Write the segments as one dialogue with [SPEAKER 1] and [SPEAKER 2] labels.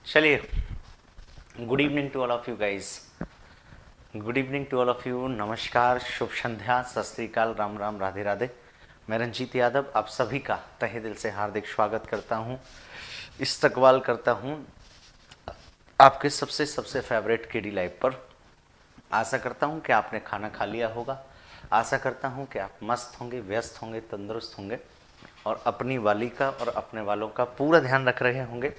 [SPEAKER 1] चलिए, good evening to all of you guys. Good evening to all of you. नमस्कार, शुभ संध्या, सत श्री अकाल, राम राम, राधे राधे। मैं रंजीत यादव आप सभी का तहे दिल से हार्दिक स्वागत करता हूँ, इस्तकबाल करता हूँ आपके सबसे फेवरेट केडी लाइव पर। आशा करता हूँ कि आपने खाना खा लिया होगा। आशा करता हूँ कि आप मस्त होंगे, व्यस्त होंगे, तंदुरुस्त होंगे और अपनी वाली का और अपने वालों का पूरा ध्यान रख रहे होंगे।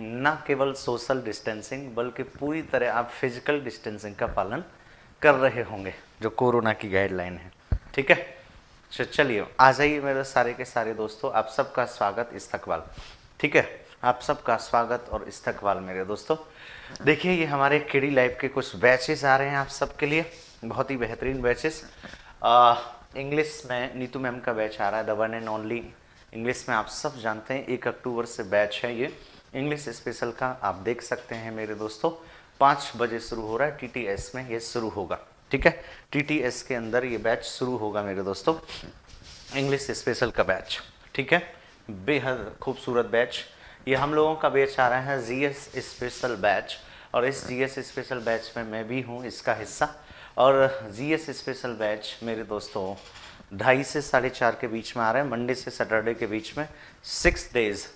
[SPEAKER 1] न केवल सोशल डिस्टेंसिंग बल्कि पूरी तरह आप फिजिकल डिस्टेंसिंग का पालन कर रहे होंगे, जो कोरोना की गाइडलाइन है। ठीक है, चलिए आ जाइए मेरे सारे के सारे दोस्तों, आप सबका स्वागत, इस्तकबाल। ठीक है, आप सबका स्वागत और इस्तकबाल मेरे दोस्तों। देखिए, ये हमारे केडी लाइव के कुछ बैचेस आ रहे हैं आप सबके लिए, बहुत ही बेहतरीन बैचेस। इंग्लिश में नीतू मैम का बैच आ रहा है, the one and only. English में आप सब जानते हैं 1 अक्टूबर से बैच है ये इंग्लिश स्पेशल का। आप देख सकते हैं मेरे दोस्तों, 5 बजे शुरू हो रहा है, टीटीएस में ये शुरू होगा। ठीक है, टीटीएस के अंदर ये बैच शुरू होगा मेरे दोस्तों, इंग्लिश स्पेशल का बैच। ठीक है, बेहद खूबसूरत बैच। ये हम लोगों का बैच आ रहा है जीएस स्पेशल बैच, और इस जीएस स्पेशल बैच में मैं भी हूँ इसका हिस्सा। और जीएस स्पेशल बैच मेरे दोस्तों 2:30 से 4:30 के बीच में आ रहा है, मंडे से सैटरडे के बीच में 6 डेज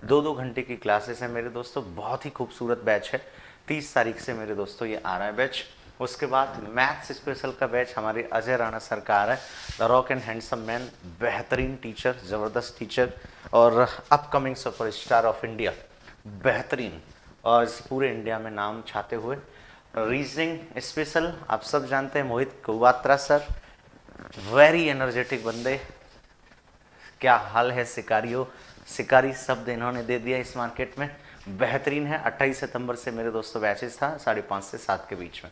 [SPEAKER 1] 2-2 घंटे की क्लासेस हैं मेरे दोस्तों। बहुत ही खूबसूरत बैच है। 30 तारीख से मेरे दोस्तों ये आ रहा है बैच। उसके बाद मैथ्स स्पेशल का बैच हमारे अजय राणा सर का आ रहा है, the rock and handsome man, बेहतरीन टीचर, ज़बरदस्त टीचर और upcoming super star of India, बेहतरीन और पूरे इंडिया में नाम छाते हुए। रीजनिंग स्पेशल आप सब जानते हैं मोहित कुवात्रा सर, वेरी एनर्जेटिक बंदे। क्या हाल है शिकारियों, शिकारी शब्द इन्होंने दे दिया इस मार्केट में, बेहतरीन है। 28 सितंबर से मेरे दोस्तों बैचेस था 5:30 से 7 के बीच में।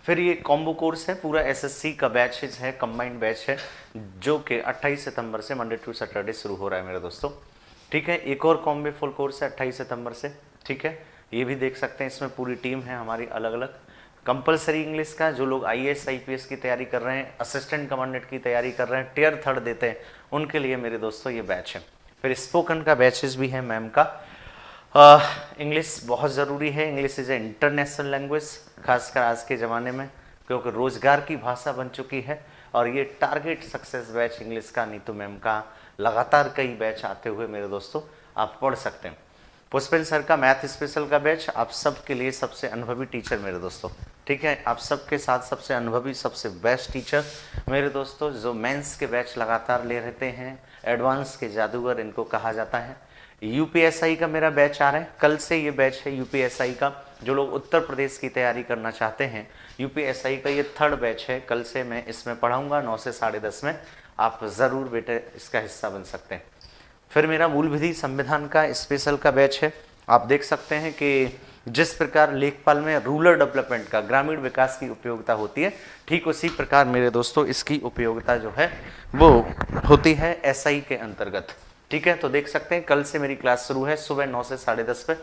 [SPEAKER 1] फिर ये कॉम्बो कोर्स है, पूरा एसएससी का बैचेस है, कंबाइंड बैच है, जो कि 28 सितंबर से मंडे टू सैटरडे शुरू हो रहा है मेरे दोस्तों। ठीक है, एक और कॉम्बो फुल कोर्स है 28 सितंबर से। ठीक है, ये भी देख सकते हैं, इसमें पूरी टीम है हमारी अलग अलग। कंपलसरी इंग्लिश का, जो लोग आईएएस आईपीएस की तैयारी कर रहे हैं, असिस्टेंट कमांडेंट की तैयारी कर रहे हैं, टियर 3 देते हैं, उनके लिए मेरे दोस्तों ये बैच है। फिर स्पोकन का बैचेस भी है मैम का। इंग्लिश बहुत ज़रूरी है, English is a international language, खासकर आज के ज़माने में, क्योंकि रोज़गार की भाषा बन चुकी है। और ये टारगेट सक्सेस बैच इंग्लिश का नीतू मैम का, लगातार कई बैच आते हुए मेरे दोस्तों आप पढ़ सकते हैं। पुष्पेंद्र सर का मैथ स्पेशल का बैच आप सबके लिए सबसे अनुभवी टीचर मेरे दोस्तों। ठीक है, आप सबके साथ सबसे अनुभवी, सबसे बेस्ट टीचर मेरे दोस्तों, जो मेंस के बैच लगातार ले रहते हैं, एडवांस के जादूगर इनको कहा जाता है। यूपीएसआई का मेरा बैच आ रहा है, कल से ये बैच है यूपीएसआई का। जो लोग उत्तर प्रदेश की तैयारी करना चाहते हैं, यूपीएसआई का ये 3rd बैच है, कल से मैं इसमें पढ़ाऊँगा 9 से 10:30 में। आप ज़रूर बेटे इसका हिस्सा बन सकते हैं। फिर मेरा मूल विधि संविधान का स्पेशल का बैच है। आप देख सकते हैं कि जिस प्रकार लेखपाल में रूरल डेवलपमेंट का, ग्रामीण विकास की उपयोगिता होती है, ठीक उसी प्रकार मेरे दोस्तों इसकी उपयोगिता जो है वो होती है एसआई के अंतर्गत। ठीक है, तो देख सकते हैं कल से मेरी क्लास शुरू है सुबह 9 से 10:30 पे।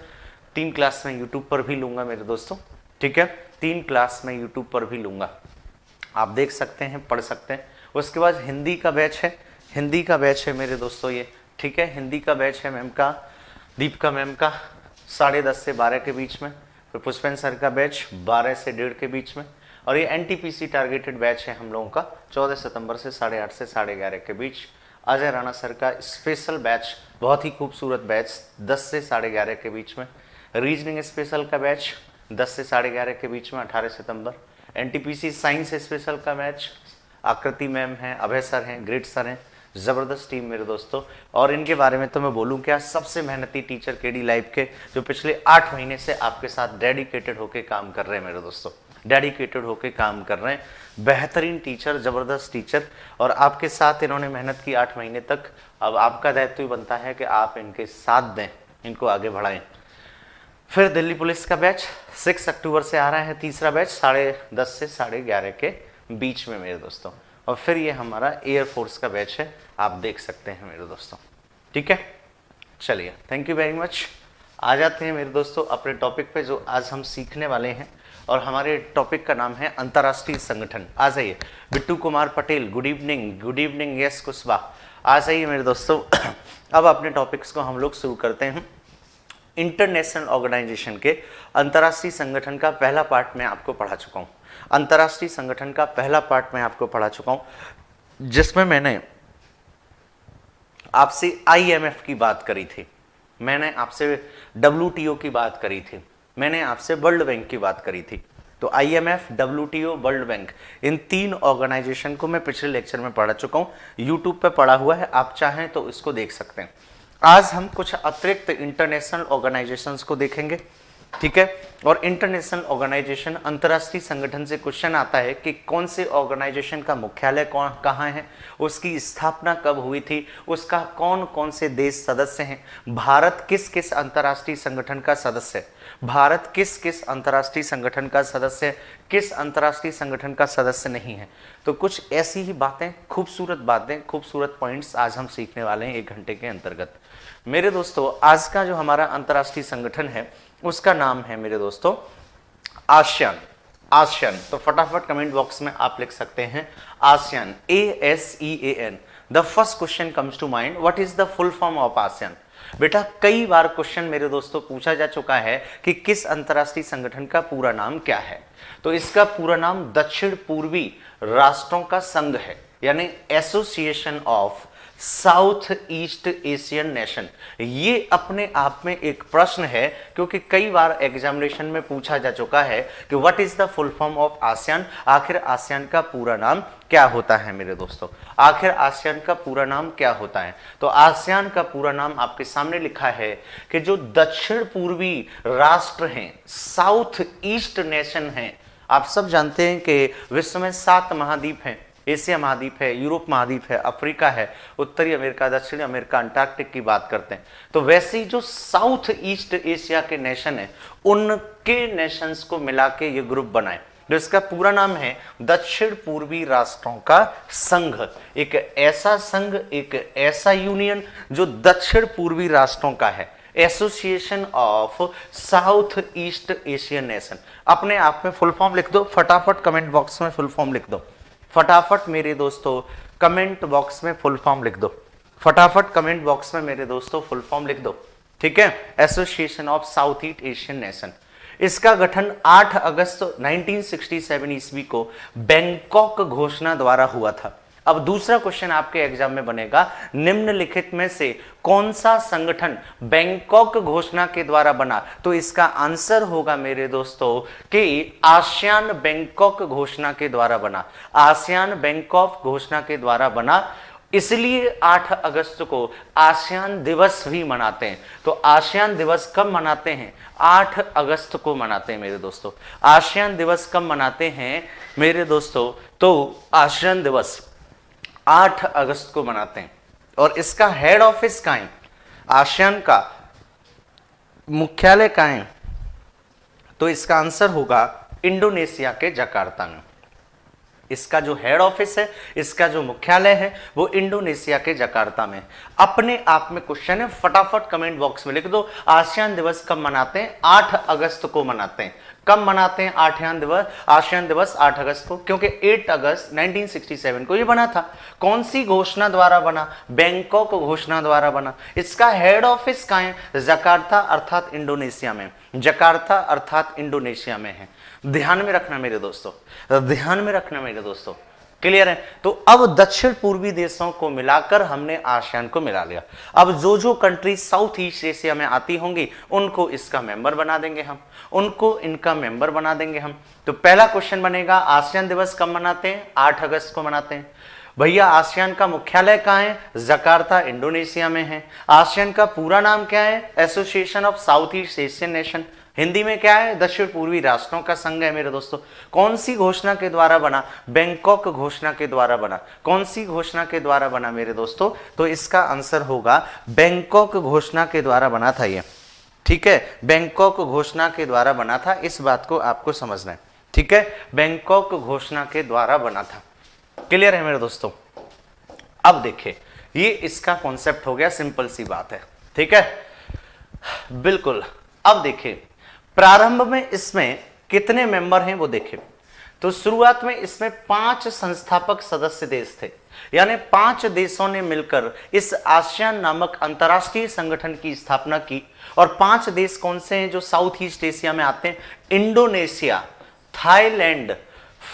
[SPEAKER 1] 3 क्लास में यूट्यूब पर भी लूँगा मेरे दोस्तों। ठीक है, 3 क्लास में यूट्यूब पर भी लूँगा, आप देख सकते हैं, पढ़ सकते हैं। उसके बाद हिंदी का बैच है, हिंदी का बैच है मेरे दोस्तों ये। ठीक है, हिंदी का बैच है मैम का, दीपिका मैम का, 10:30 से 12 के बीच में। फिर पुष्पेंद्र सर का बैच 12 से 1:30 के बीच में। और ये एनटीपीसी टारगेटेड बैच है हम लोगों का 14 सितंबर से 8:30 से 11:30 के बीच। अजय राणा सर का स्पेशल बैच, बहुत ही खूबसूरत बैच, 10 से 11:30 के बीच में। रीजनिंग स्पेशल का बैच 10 से 11:30 के बीच में 18 सितंबर। एनटीपीसी साइंस स्पेशल का बैच, आकृति मैम हैं, अभय सर हैं, ग्रेट सर हैं, ज़बरदस्त टीम मेरे दोस्तों। और इनके बारे में तो मैं बोलूँ क्या, सबसे मेहनती टीचर केडी लाइव के, जो पिछले 8 महीने से आपके साथ डेडिकेटेड होके काम कर रहे हैं मेरे दोस्तों, डेडिकेटेड होके काम कर रहे हैं, बेहतरीन टीचर, ज़बरदस्त टीचर। और आपके साथ इन्होंने मेहनत की 8 महीने तक। अब आपका दायित्व बनता है कि आप इनके साथ दें, इनको आगे बढ़ाएं। फिर दिल्ली पुलिस का बैच 6 अक्टूबर से आ रहा है, तीसरा बैच 10:30 से 11:30 के बीच में मेरे दोस्तों। और फिर ये हमारा एयरफोर्स का बैच है, आप देख सकते हैं मेरे दोस्तों। ठीक है, चलिए, थैंक यू वेरी मच। आ जाते हैं मेरे दोस्तों अपने टॉपिक पे, जो आज हम सीखने वाले हैं। और हमारे टॉपिक का नाम है अंतर्राष्ट्रीय संगठन। आ जाइए Bittu Kumar Patel, good evening, good evening, yes Kushwaha, आ जाइए मेरे दोस्तों। अब अपने टॉपिक्स को हम लोग शुरू करते हैं। इंटरनेशनल ऑर्गेनाइजेशन के अंतर्राष्ट्रीय संगठन का पहला पार्ट मैं आपको पढ़ा चुका हूं। अंतर्राष्ट्रीय संगठन का पहला पार्ट मैं आपको पढ़ा चुका हूं, जिसमें मैंने आपसे आईएमएफ की बात करी थी, मैंने आपसे डब्ल्यूटीओ की बात करी थी, मैंने आपसे वर्ल्ड बैंक की बात करी थी। तो आईएमएफ, डब्ल्यूटीओ, वर्ल्ड बैंक, इन 3 ऑर्गेनाइजेशन को मैं पिछले लेक्चर में पढ़ा चुका हूं। यूट्यूब पे पढ़ा हुआ है, आप चाहें तो इसको देख सकते हैं। आज हम कुछ अतिरिक्त इंटरनेशनल ऑर्गेनाइजेशंस को देखेंगे, ठीक है। और इंटरनेशनल ऑर्गेनाइजेशन, अंतर्राष्ट्रीय संगठन से क्वेश्चन आता है कि कौन से ऑर्गेनाइजेशन का मुख्यालय कहाँ है, उसकी स्थापना कब हुई थी, उसका कौन कौन से देश सदस्य हैं, भारत किस किस अंतर्राष्ट्रीय संगठन का सदस्य है, भारत किस किस अंतर्राष्ट्रीय संगठन का सदस्य है, किस अंतर्राष्ट्रीय संगठन का सदस्य नहीं है। तो कुछ ऐसी ही बातें, खूबसूरत बातें, खूबसूरत पॉइंट्स आज हम सीखने वाले हैं 1 घंटे के अंतर्गत। मेरे दोस्तों, आज का जो हमारा अंतर्राष्ट्रीय संगठन है उसका नाम है मेरे दोस्तों आसियान। आसियान, तो फटाफट कमेंट बॉक्स में आप लिख सकते हैं ASEAN, ASEAN। The first question comes to mind, what is the full form of ASEAN. बेटा कई बार क्वेश्चन मेरे दोस्तों पूछा जा चुका है कि किस अंतर्राष्ट्रीय संगठन का पूरा नाम क्या है। तो इसका पूरा नाम दक्षिण पूर्वी राष्ट्रों का संघ है, यानी association of South East Asian nation. ये अपने आप में एक प्रश्न है, क्योंकि कई बार एग्जामिनेशन में पूछा जा चुका है कि what is the full form of ASEAN, आखिर आसियान का पूरा नाम क्या होता है मेरे दोस्तों, आखिर आसियान का पूरा नाम क्या होता है। तो आसियान का पूरा नाम आपके सामने लिखा है कि जो दक्षिण पूर्वी राष्ट्र हैं, साउथ ईस्ट नेशन हैं। आप सब जानते हैं कि विश्व में 7 महाद्वीप हैं, एशिया महाद्वीप है, यूरोप महाद्वीप है, अफ्रीका है, उत्तरी अमेरिका, दक्षिणी अमेरिका, अंटार्कटिक की बात करते हैं। तो वैसे ही जो साउथ ईस्ट एशिया के नेशन है, उनके नेशंस को मिला के ये ग्रुप बनाए, जो इसका पूरा नाम है दक्षिण पूर्वी राष्ट्रों का संघ। एक ऐसा संघ, एक ऐसा यूनियन जो दक्षिण पूर्वी राष्ट्रों का है, association of South East Asian nation. अपने आप में फुल फॉर्म लिख दो, फटाफट कमेंट बॉक्स में फुल फॉर्म लिख दो, फटाफट मेरे दोस्तों कमेंट बॉक्स में फुल फॉर्म लिख दो, फटाफट कमेंट बॉक्स में मेरे दोस्तों फुल फॉर्म लिख दो, ठीक है। Association of South East Asian nation. इसका गठन 8 अगस्त 1967 ईस्वी को बैंकॉक घोषणा द्वारा हुआ था। अब दूसरा क्वेश्चन आपके एग्जाम में बनेगा, निम्नलिखित में से कौन सा संगठन बैंकॉक घोषणा के द्वारा बना। तो इसका आंसर होगा मेरे दोस्तों कि आसियान बैंकॉक घोषणा के द्वारा बना। आसियान बैंकॉक घोषणा के द्वारा बना, इसलिए 8 अगस्त को आसियान दिवस भी मनाते हैं। तो आसियान दिवस कब मनाते हैं? 8 अगस्त को मनाते हैं मेरे दोस्तों। आसियान दिवस कब मनाते हैं मेरे दोस्तों? तो आसियान दिवस 8 अगस्त को मनाते हैं। और इसका हेड ऑफिस कहाँ है? आसियान का मुख्यालय कहाँ है? तो इसका आंसर होगा इंडोनेशिया के जकार्ता में। इसका जो हेड ऑफिस है, इसका जो मुख्यालय है, वो इंडोनेशिया के जकार्ता में। अपने आप में क्वेश्चन है, फटाफट कमेंट बॉक्स में लिख दो, आसियान दिवस कब मनाते हैं? 8 अगस्त को मनाते हैं। कब मनाते हैं आसियान दिवस? 8 अगस्त को, क्योंकि 8 अगस्त 1967 को ये बना था। कौन सी घोषणा द्वारा बना? बैंकॉक घोषणा द्वारा बना। इसका हेड ऑफिस कहाँ है? जकार्ता अर्थात इंडोनेशिया में। जकार्ता अर्थात इंडोनेशिया में है। ध्यान में रखना मेरे दोस्तों, ध्यान में रखना मेरे दोस्तों, क्लियर है? तो अब दक्षिण पूर्वी देशों को मिलाकर हमने आसियान को मिला लिया। अब जो जो कंट्री साउथ ईस्ट एशिया में आती होंगी उनको इसका मेंबर बना देंगे हम, उनको इनका मेंबर बना देंगे हम। तो पहला क्वेश्चन बनेगा, आसियान दिवस कब मनाते हैं? 8 अगस्त को मनाते हैं। भैया आसियान का मुख्यालय कहाँ है? जकार्ता इंडोनेशिया में है। आसियान का पूरा नाम क्या है? Association of South East Asian nation. Hindi में क्या है? दक्षिण पूर्वी राष्ट्रों का संघ है मेरे दोस्तों। कौन सी घोषणा के द्वारा बना? बैंकॉक घोषणा के द्वारा बना। कौन सी घोषणा के द्वारा बना मेरे दोस्तों? तो इसका आंसर होगा बैंकॉक घोषणा के द्वारा बना था ये, ठीक है। बैंकॉक घोषणा के द्वारा बना था, इस बात को आपको समझना है, ठीक है। बैंकॉक घोषणा के द्वारा बना था, क्लियर है मेरे दोस्तों। अब देखिए, ये इसका कॉन्सेप्ट हो गया, सिंपल सी बात है, ठीक है, बिल्कुल। अब देखिए प्रारंभ में इसमें कितने मेंबर हैं वो देखिए। तो शुरुआत में इसमें 5 संस्थापक सदस्य देश थे, यानी 5 देशों ने मिलकर इस आसियान नामक अंतरराष्ट्रीय संगठन की स्थापना की। और 5 देश कौन से हैं जो साउथ ईस्ट एशिया में आते हैं? इंडोनेशिया, थाईलैंड,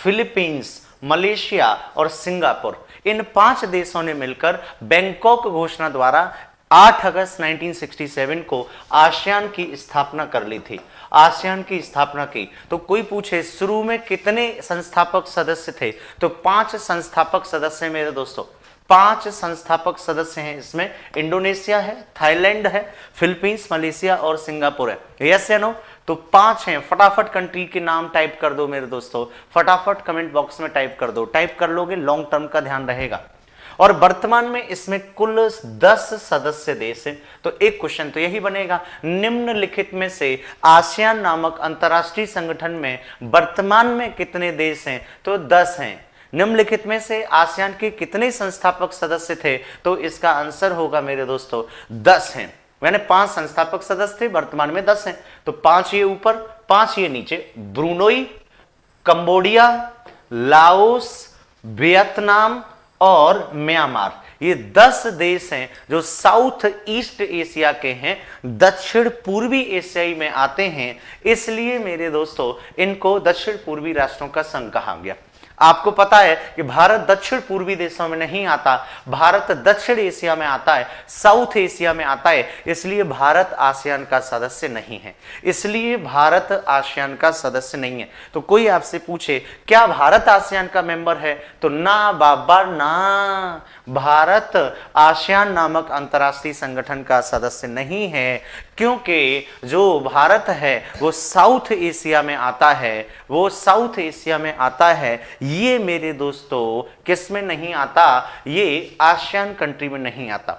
[SPEAKER 1] फिलीपींस, मलेशिया और सिंगापुर। इन 5 देशों ने मिलकर बैंकॉक घोषणा द्वारा 8 अगस्त 1967 को आसियान की स्थापना कर ली थी। आसियान की स्थापना की। तो कोई पूछे शुरू में कितने संस्थापक सदस्य थे, तो 5 संस्थापक सदस्य मेरे दोस्तों, 5 संस्थापक सदस्य हैं। इसमें इंडोनेशिया है, थाईलैंड है, फिलीपींस, मलेशिया और सिंगापुर है। यस या नो? तो 5 हैं। फटाफट कंट्री के नाम टाइप कर दो मेरे दोस्तों, फटाफट कमेंट बॉक्स में टाइप कर दो। टाइप कर लोगे, लॉन्ग टर्म का ध्यान रहेगा। और वर्तमान में इसमें कुल 10 सदस्य देश हैं। तो एक क्वेश्चन तो यही बनेगा, निम्नलिखित में से आसियान नामक अंतरराष्ट्रीय संगठन में वर्तमान में कितने देश हैं? तो 10 हैं। निम्नलिखित में से आसियान के कितने संस्थापक सदस्य थे? तो इसका आंसर होगा मेरे दोस्तों 10 हैं। मैंने 5 संस्थापक सदस्य थे, वर्तमान में 10 हैं। तो 5 ये ऊपर, 5 ये नीचे। ब्रूनोई, कंबोडिया, लाओस, वियतनाम और म्यांमार, ये 10 देश हैं जो साउथ ईस्ट एशिया के हैं, दक्षिण पूर्वी एशियाई में आते हैं। इसलिए मेरे दोस्तों इनको दक्षिण पूर्वी राष्ट्रों का संघ कहा गया। आपको पता है कि भारत दक्षिण पूर्वी देशों में नहीं आता, भारत दक्षिण एशिया में आता है, साउथ एशिया में आता है। इसलिए भारत आसियान का सदस्य नहीं है। इसलिए भारत आसियान का सदस्य नहीं है। तो कोई आपसे पूछे क्या भारत आसियान का मेंबर है? तो ना बाबा ना, भारत आसियान नामक अंतरराष्ट्रीय संगठन का सदस्य नहीं है, क्योंकि जो भारत है वो साउथ एशिया में आता है, वो साउथ एशिया में आता है। ये मेरे दोस्तों किस में नहीं आता? ये आसियान कंट्री में नहीं आता।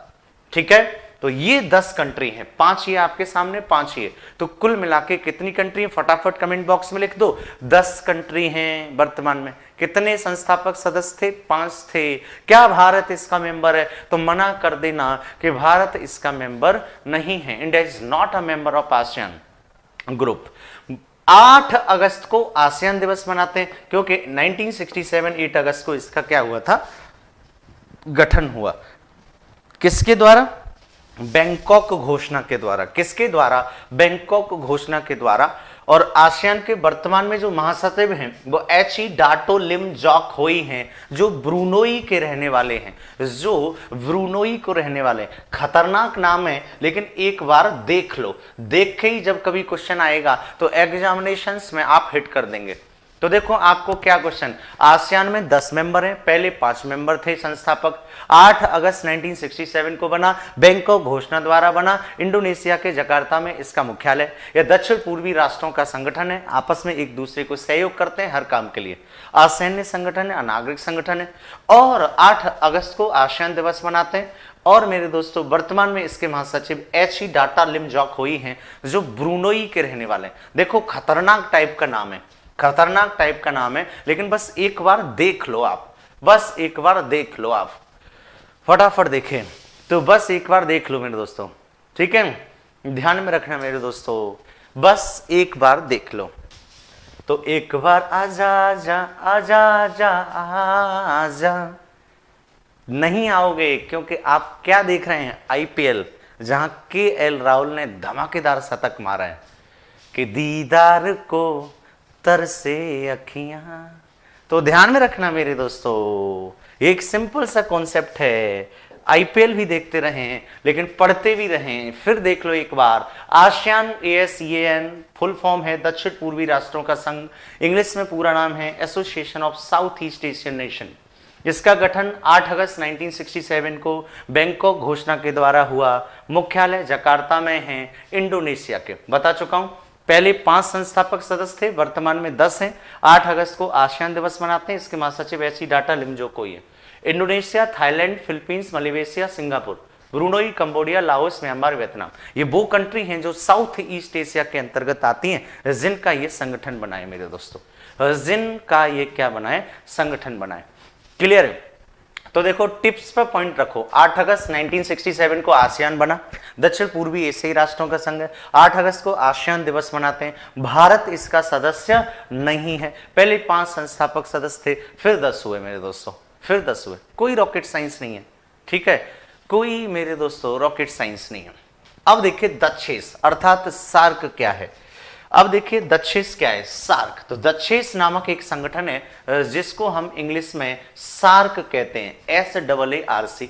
[SPEAKER 1] ठीक है, तो ये 10 कंट्री हैं। 5 ये आपके सामने, 5 ये। तो कुल मिला के कितनी कंट्री है? फटाफट कमेंट बॉक्स में लिख दो। 10 कंट्री हैं वर्तमान में। कितने संस्थापक सदस्य थे? 5 थे। क्या भारत इसका मेंबर है? तो मना कर देना कि भारत इसका मेंबर नहीं है। India is not a member of ASEAN group. 8 अगस्त को आसियान दिवस मनाते हैं, क्योंकि 1967 8 अगस्त को इसका क्या हुआ था? गठन हुआ। किसके द्वारा? बैंकॉक घोषणा के द्वारा। किसके द्वारा? बैंकॉक घोषणा के द्वारा। और आसियान के वर्तमान में जो महासचिव हैं वो एची डाटो लिम जॉक होई हैं, जो ब्रूनोई के रहने वाले हैं, जो ब्रूनोई को रहने वाले। खतरनाक नाम है, लेकिन एक बार देख लो। देख के ही जब कभी क्वेश्चन आएगा तो एग्जामिनेशंस में आप हिट कर देंगे। तो देखो आपको क्या क्वेश्चन, आसियान में 10 मेंबर हैं, पहले 5 मेंबर थे संस्थापक। 8 अगस्त 1967 को बना, बैंकॉक घोषणा द्वारा बना, इंडोनेशिया के जकार्ता में इसका मुख्यालय। यह दक्षिण पूर्वी राष्ट्रों का संगठन है, आपस में एक दूसरे को सहयोग करते हैं हर काम के लिए। असैन्य संगठन है, अनागरिक संगठन है। और 8 अगस्त को आसियान दिवस मनाते हैं। और मेरे दोस्तों वर्तमान में इसके महासचिव एची डाटा लिम जॉक होई हैं, जो ब्रूनोई के रहने वाले हैं। देखो खतरनाक टाइप का नाम है, खतरनाक टाइप का नाम है, लेकिन बस एक बार देख लो आप, बस एक बार देख लो आप, फटाफट देखें। तो बस एक बार देख लो मेरे दोस्तों, ठीक है, ध्यान में रखना मेरे दोस्तों, बस एक बार देख लो। तो एक बार आजा आजा आजा आजा आजा। नहीं आओगे क्योंकि आप क्या देख रहे हैं? आईपीएल, जहां केएल राहुल ने धमाकेदार शतक मारा है कि दीदार को तरसे अखियां। तो ध्यान में रखना मेरे दोस्तों, एक सिंपल सा कॉन्सेप्ट है। आईपीएल भी देखते रहें, लेकिन पढ़ते भी रहें। फिर देख लो एक बार, आसियान ASEAN फुल फॉर्म है दक्षिण पूर्वी राष्ट्रों का संघ। इंग्लिश में पूरा नाम है association of South East Asian nation. इसका गठन 8 अगस्त 1967 को बैंकॉक घोषणा के द्वारा हुआ। मुख्यालय जकार्ता में है, इंडोनेशिया के। बता चुका हूं, पहले 5 संस्थापक सदस्य थे, वर्तमान में 10 हैं। 8 अगस्त को आसियान दिवस मनाते हैं। इसके महासचिव एची डाटा लिम जॉक होई है। Indonesia, Thailand, Philippines, Malaysia, Singapore, Brunei, Cambodia, Laos, Myanmar, Vietnam, ये वो कंट्री हैं जो साउथ ईस्ट एशिया के अंतर्गत आती हैं, जिनका ये संगठन बनाए मेरे दोस्तों, जिनका ये क्या बनाए? संगठन बनाए। क्लियर है? तो देखो टिप्स पर पॉइंट रखो। 8 अगस्त 1967 को आसियान बना, दक्षिण पूर्वी एशियाई राष्ट्रों का संघ है। 8 अगस्त को आसियान दिवस मनाते हैं। भारत इसका सदस्य नहीं है। पहले 5 संस्थापक सदस्य थे, फिर 10 हुए मेरे दोस्तों, फिर 10 हुए। कोई रॉकेट साइंस नहीं है, ठीक है, कोई मेरे दोस्तों रॉकेट साइंस नहीं है। अब देखिए दक्षेस अर्थात सार्क क्या है। अब देखिए दक्षेस क्या है, सार्क। तो दक्षेस नामक एक संगठन है जिसको हम इंग्लिश में सार्क कहते हैं, SAARC।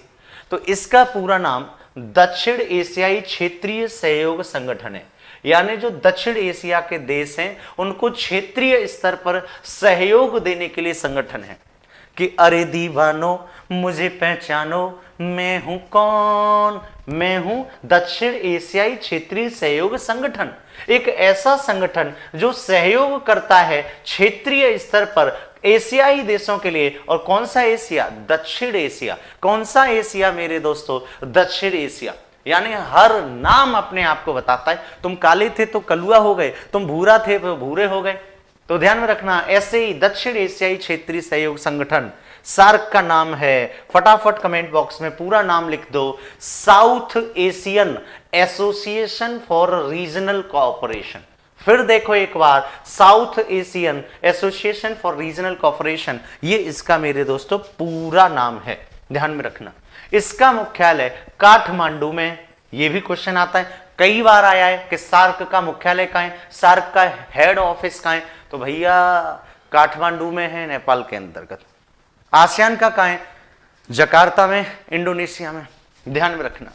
[SPEAKER 1] तो इसका पूरा नाम दक्षिण एशियाई क्षेत्रीय सहयोग संगठन है। यानी जो दक्षिण एशिया के देश हैं उनको क्षेत्रीय स्तर पर सहयोग देने के लिए संगठन है कि अरे दीवानो मुझे पहचानो, मैं हूं कौन, मैं हूं दक्षिण एशियाई क्षेत्रीय सहयोग संगठन। एक ऐसा संगठन जो सहयोग करता है क्षेत्रीय स्तर पर एशियाई देशों के लिए। और कौन सा एशिया, दक्षिण एशिया। कौन सा एशिया मेरे दोस्तों, दक्षिण एशिया। यानी हर नाम अपने आप को बताता है। तुम काले थे तो कलुआ हो गए, तुम भूरा थे तो भूरे हो गए। तो ध्यान में रखना, ऐसे ही दक्षिण एशियाई क्षेत्रीय सहयोग संगठन सार्क का नाम है। फटाफट कमेंट बॉक्स में पूरा नाम लिख दो, South Asian Association for Regional Cooperation. फिर देखो एक बार, South Asian Association for Regional Cooperation, ये इसका मेरे दोस्तों पूरा नाम है। ध्यान में रखना, इसका मुख्यालय काठमांडू में। ये भी क्वेश्चन आता है, कई बार आया है कि सार्क का मुख्यालय कहां है, सार्क का हेड ऑफिस कहां है। तो भैया काठमांडू में है, नेपाल के अंतर्गत। आसियान का कहां है, जकार्ता में, इंडोनेशिया में। ध्यान में रखना,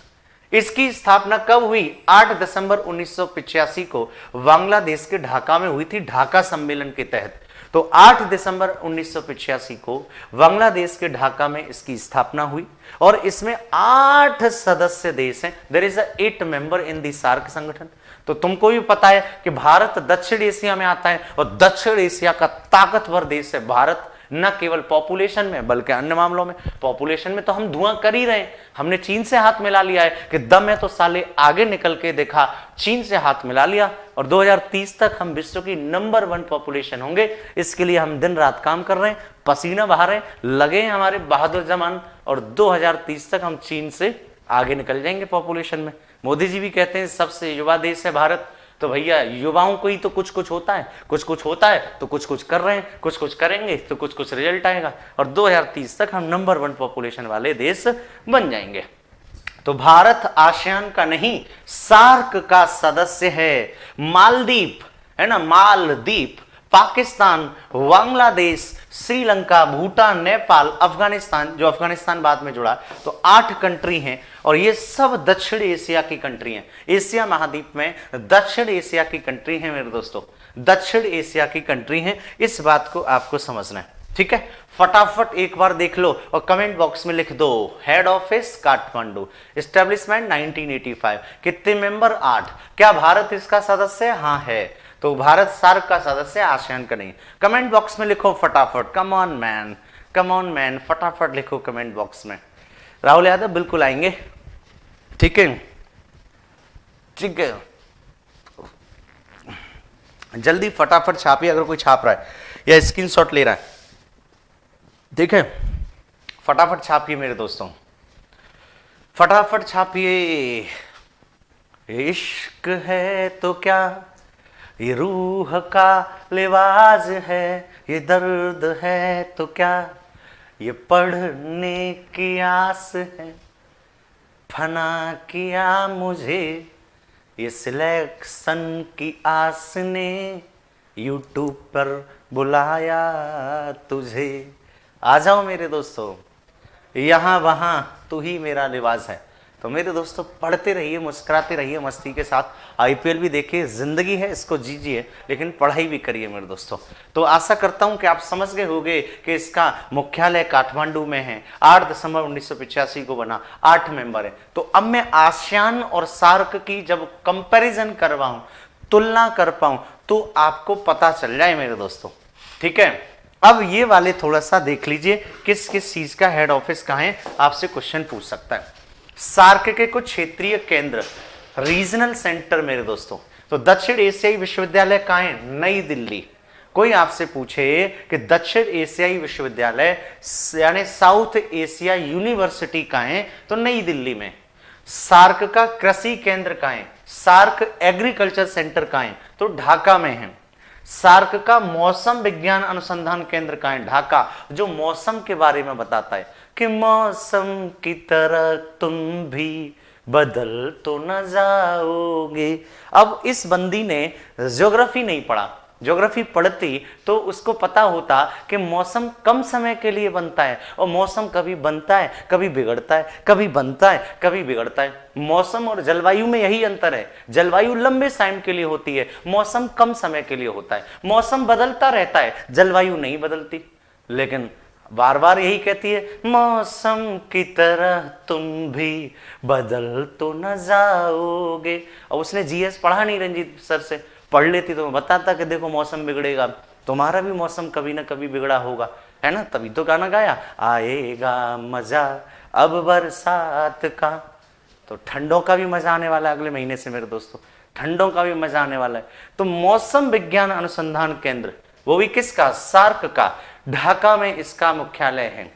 [SPEAKER 1] इसकी स्थापना कब हुई, 8 दिसंबर 1985 को बांग्लादेश के ढाका में हुई थी, ढाका सम्मेलन के तहत। तो 8 दिसंबर 1985 को बांग्लादेश के ढाका में इसकी स्थापना हुई और इसमें 8 सदस्य देश हैं। There is 8 member in the SAARC संगठन। तो तुमको भी पता है कि भारत दक्षिण एशिया में आता है और दक्षिण एशिया का ताकतवर देश है भारत। न केवल पॉपुलेशन में बल्कि अन्य मामलों में। पॉपुलेशन में तो हम धुआं कर ही रहे हैं, हमने चीन से हाथ मिला लिया है कि दम है तो साले आगे निकल के देखा, चीन से हाथ मिला लिया और 2030 तक हम विश्व की नंबर 1 पॉपुलेशन होंगे। इसके लिए हम दिन रात काम कर रहे हैं, पसीना बहा रहे हैं, लगे हैं हमारे बहादुर जवान और 2030 तक हम चीन से आगे निकल जाएंगे पॉपुलेशन में। मोदी जी भी कहते हैं सबसे युवा देश है भारत। तो भैया युवाओं को ही तो कुछ कुछ होता है, कुछ कुछ होता है तो कुछ कुछ कर रहे हैं, कुछ कुछ करेंगे तो कुछ कुछ रिजल्ट आएगा और 2030 तक हम नंबर 1 पॉपुलेशन वाले देश बन जाएंगे। तो भारत आसियान का नहीं, सार्क का सदस्य है। मालदीव है ना, मालदीव, पाकिस्तान, बांग्लादेश, श्रीलंका, भूटान, नेपाल, अफगानिस्तान, जो अफगानिस्तान बाद में जुड़ा। तो 8 कंट्री हैं और ये सब दक्षिण एशिया की कंट्री हैं। एशिया महाद्वीप में दक्षिण एशिया की कंट्री है मेरे दोस्तों, दक्षिण एशिया की कंट्री है। इस बात को आपको समझना है, ठीक है। फटाफट एक बार देख लो और कमेंट बॉक्स में लिख दो, हेड ऑफिस काठमांडू, एस्टेब्लिशमेंट 1985, कितने मेंबर 8। क्या भारत इसका सदस्य है? हाँ है। तो भारत सार्क का सदस्य, आसियान का नहीं। कमेंट बॉक्स में लिखो फटाफट, come on man, come on man, फटाफट लिखो कमेंट बॉक्स में। राहुल यादव बिल्कुल आएंगे, ठीक है, ठीक है, जल्दी फटाफट छापिए अगर कोई छाप रहा है या स्क्रीनशॉट ले रहा है, ठीक है, फटाफट छापिए मेरे दोस्तों, फटाफट छापिए। इश्क है तो क्या, ये रूह का लिबास है, ये दर्द है तो क्या, ये पढ़ने की आस है, फना किया मुझे ये सिलेक्शन की आस ने, यूट्यूब पर बुलाया तुझे। आ जाओ मेरे दोस्तों, यहाँ वहाँ तू ही मेरा लिबास है। तो मेरे दोस्तों पढ़ते रहिए, मुस्कुराते रहिए, मस्ती के साथ आईपीएल भी देखिए, जिंदगी है इसको जीजिए, लेकिन पढ़ाई भी करिए मेरे दोस्तों। तो आशा करता हूं कि आप समझ गए होंगे कि इसका मुख्यालय काठमांडू में है। 8 दिसंबर 1985 को बना, 8 मेंबर है। तो अब मैं आसियान और सार्क की जब कंपैरिजन करवाऊं, तुलना कर पाऊं, तो आपको पता चल जाए मेरे दोस्तों, ठीक है। अब ये वाले थोड़ा सा देख लीजिए, किस किस चीज का हेड ऑफिस कहां है, आपसे क्वेश्चन पूछ सकता है। सार्क के कुछ क्षेत्रीय केंद्र, रीजनल सेंटर मेरे दोस्तों। तो दक्षिण एशियाई विश्वविद्यालय कहां है, नई दिल्ली। कोई आपसे पूछे कि दक्षिण एशियाई विश्वविद्यालय यानी साउथ एशिया यूनिवर्सिटी कहाँ है, तो नई दिल्ली में। सार्क का कृषि केंद्र कहाँ है, सार्क एग्रीकल्चर सेंटर कहाँ है, तो ढाका में है। सार्क का मौसम विज्ञान अनुसंधान केंद्र कहाँ है, ढाका, जो मौसम के बारे में बताता है कि मौसम की तरह तुम भी बदल तो न जाओगे। अब इस बंदी ने ज्योग्राफी नहीं पढ़ा, ज्योग्राफी पढ़ती तो उसको पता होता कि मौसम कम समय के लिए बनता है और मौसम कभी बनता है कभी बिगड़ता है, कभी बनता है कभी बिगड़ता है। मौसम और जलवायु में यही अंतर है, जलवायु लंबे टाइम के लिए होती है, मौसम कम समय के लिए होता है। मौसम बदलता रहता है, जलवायु नहीं बदलती। लेकिन बार बार यही कहती है, मौसम की तरह तुम भी बदल तो न जाओगे। और उसने जीएस पढ़ा नहीं रंजीत सर से, पढ़ लेती तो मैं बताता कि देखो मौसम बिगड़ेगा, तुम्हारा भी मौसम कभी ना कभी बिगड़ा होगा, है ना। तभी तो गाना गाया, आएगा मजा अब बरसात का। तो ठंडों का भी मजा आने वाला है अगले महीने से मेरे दोस्तों, ठंडों का भी मजा आने वाला है। तो मौसम विज्ञान अनुसंधान केंद्र, वो भी किसका, सार्क का, ढाका में इसका मुख्यालय है।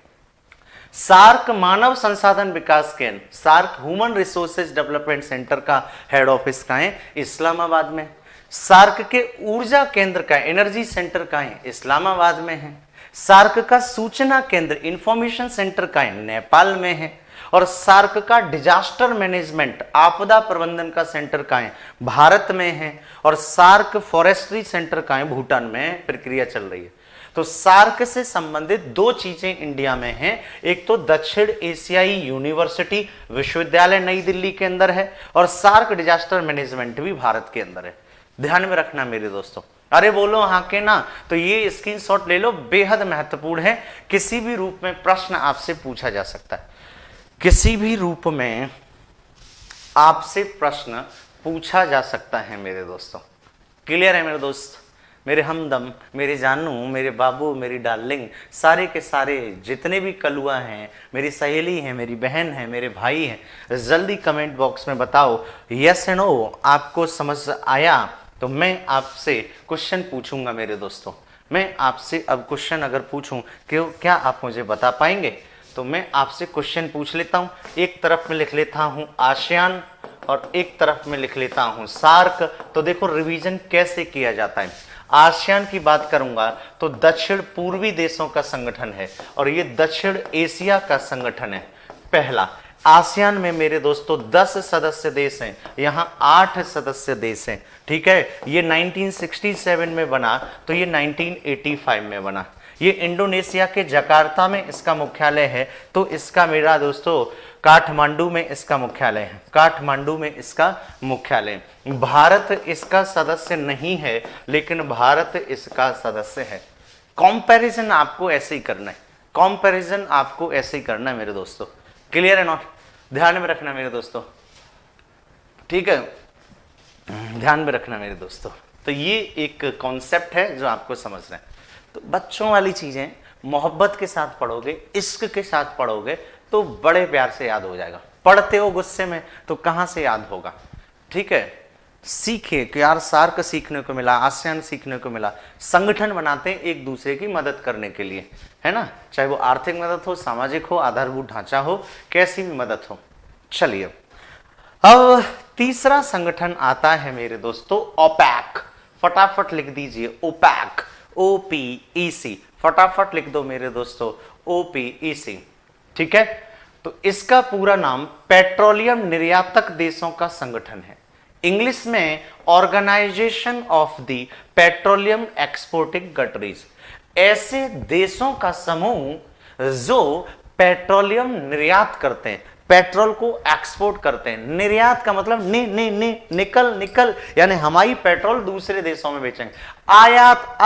[SPEAKER 1] सार्क मानव संसाधन विकास केंद्र, SAARC human resources development centre का हेड ऑफिस कहाँ है, इस्लामाबाद में। सार्क के ऊर्जा केंद्र का एनर्जी सेंटर कहाँ है, इस्लामाबाद में है। सार्क का सूचना केंद्र इंफॉर्मेशन सेंटर कहाँ है, नेपाल में है। और सार्क का डिजास्टर मैनेजमेंट आपदा प्रबंधन का सेंटर कहाँ है, भारत में है। और सार्क फॉरेस्ट्री सेंटर कहाँ है, भूटान में प्रक्रिया चल रही है। तो सार्क से संबंधित दो चीजें इंडिया में हैं, एक तो दक्षिण एशियाई यूनिवर्सिटी विश्वविद्यालय नई दिल्ली के अंदर है और सार्क डिजास्टर मैनेजमेंट भी भारत के अंदर है। ध्यान में रखना मेरे दोस्तों। अरे बोलो हाँ के ना, तो ये स्क्रीनशॉट ले लो, बेहद महत्वपूर्ण है। किसी भी रूप में प्रश्न आपसे पूछा जा सकता है, किसी भी रूप में आपसे प्रश्न पूछा जा सकता है मेरे दोस्तों। क्लियर है मेरे दोस्त, मेरे हमदम, मेरे जानू, मेरे बाबू, मेरी डार्लिंग, सारे के सारे जितने भी कलुआ हैं, मेरी सहेली हैं, मेरी बहन है, मेरे भाई हैं, जल्दी कमेंट बॉक्स में बताओ यस एंड नो। आपको समझ आया तो मैं आपसे क्वेश्चन पूछूंगा मेरे दोस्तों। मैं आपसे अब क्वेश्चन अगर पूछूं कि क्या आप मुझे बता पाएंगे, तो मैं आपसे क्वेश्चन पूछ लेता हूं। एक तरफ में लिख लेता हूं आसियान और एक तरफ में लिख लेता हूं सार्क। तो देखो रिवीजन कैसे किया जाता है। आसियान की बात करूंगा तो दक्षिण पूर्वी देशों का संगठन है और ये दक्षिण एशिया का संगठन है। पहला, आसियान में मेरे दोस्तों 10 सदस्य देश हैं, यहां 8 सदस्य देश हैं। ठीक है, ये 1967 में बना तो ये 1985 में बना। ये इंडोनेशिया के जकार्ता में इसका मुख्यालय है, तो इसका मेरा दोस्तों काठमांडू में इसका मुख्यालय है, काठमांडू में इसका मुख्यालय। भारत इसका सदस्य नहीं है, लेकिन भारत इसका सदस्य है। कंपैरिजन आपको ऐसे ही करना है, कंपैरिजन आपको ऐसे ही करना है मेरे दोस्तों। क्लियर है नॉट? ध्यान में रखना मेरे दोस्तों, ठीक है, ध्यान में रखना मेरे दोस्तों। तो ये एक कॉन्सेप्ट है जो आपको समझना है। तो बच्चों वाली चीजें मोहब्बत के साथ पढ़ोगे, इश्क के साथ पढ़ोगे तो बड़े प्यार से याद हो जाएगा। पढ़ते हो गुस्से में तो कहां से याद होगा। ठीक है, सीखे कि यार सार्क सीखने को मिला, आसियान सीखने को मिला। संगठन बनाते हैं एक दूसरे की मदद करने के लिए, है ना, चाहे वो आर्थिक मदद हो, सामाजिक हो, आधारभूत ढांचा हो, कैसी भी मदद हो। चलिए अब तीसरा संगठन आता है मेरे दोस्तों ओपैक। फटाफट लिख दीजिए ओपैक, OPEC, फटाफट लिख दो मेरे दोस्तों OPEC। ठीक है, तो इसका पूरा नाम पेट्रोलियम निर्यातक देशों का संगठन है। इंग्लिश में organisation of the petroleum exporting countries. ऐसे देशों का समूह जो पेट्रोलियम निर्यात करते हैं, पेट्रोल को एक्सपोर्ट करते हैं। निर्यात का मतलब निकल यानी हमारी पेट्रोल दूसरे देशों में बेचेंगे। आयात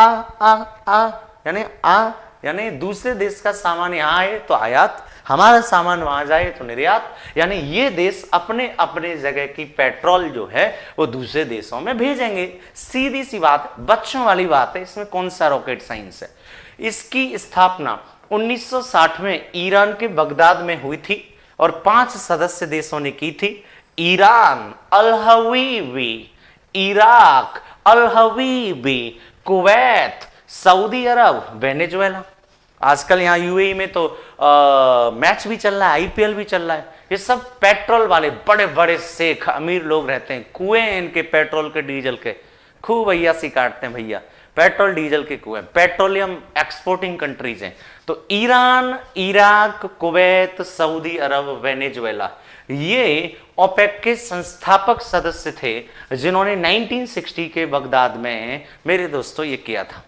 [SPEAKER 1] यानी दूसरे देश का सामान यहां आए तो आयात, हमारा सामान वहां जाए तो निर्यात। यानी ये देश अपने अपने जगह की पेट्रोल जो है वो दूसरे देशों में भेजेंगे। सीधी सी बात, बच्चों वाली बात है, इसमें कौन सा रॉकेट साइंस है। इसकी स्थापना 1960 में ईरान के बगदाद में हुई थी और 5 सदस्य देशों ने की थी। ईरान, अल हवीबी, इराक, अल हवीबी, कुवैत, सऊदी अरब, वेनेजुएला। आजकल यहाँ यूएई में तो मैच भी चल रहा है, आईपीएल भी चल रहा है। ये सब पेट्रोल वाले बड़े बड़े शेख अमीर लोग रहते हैं, कुएं हैं इनके पेट्रोल के डीजल के, खूब अय्यासी काटते हैं भैया, पेट्रोल डीजल के कुएं, पेट्रोलियम एक्सपोर्टिंग कंट्रीज हैं। तो ईरान, इराक, कुवैत, सऊदी अरब, वेनेजुएला, ये ओपेक के संस्थापक सदस्य थे जिन्होंने 1960 के बगदाद में मेरे दोस्तों ये किया था।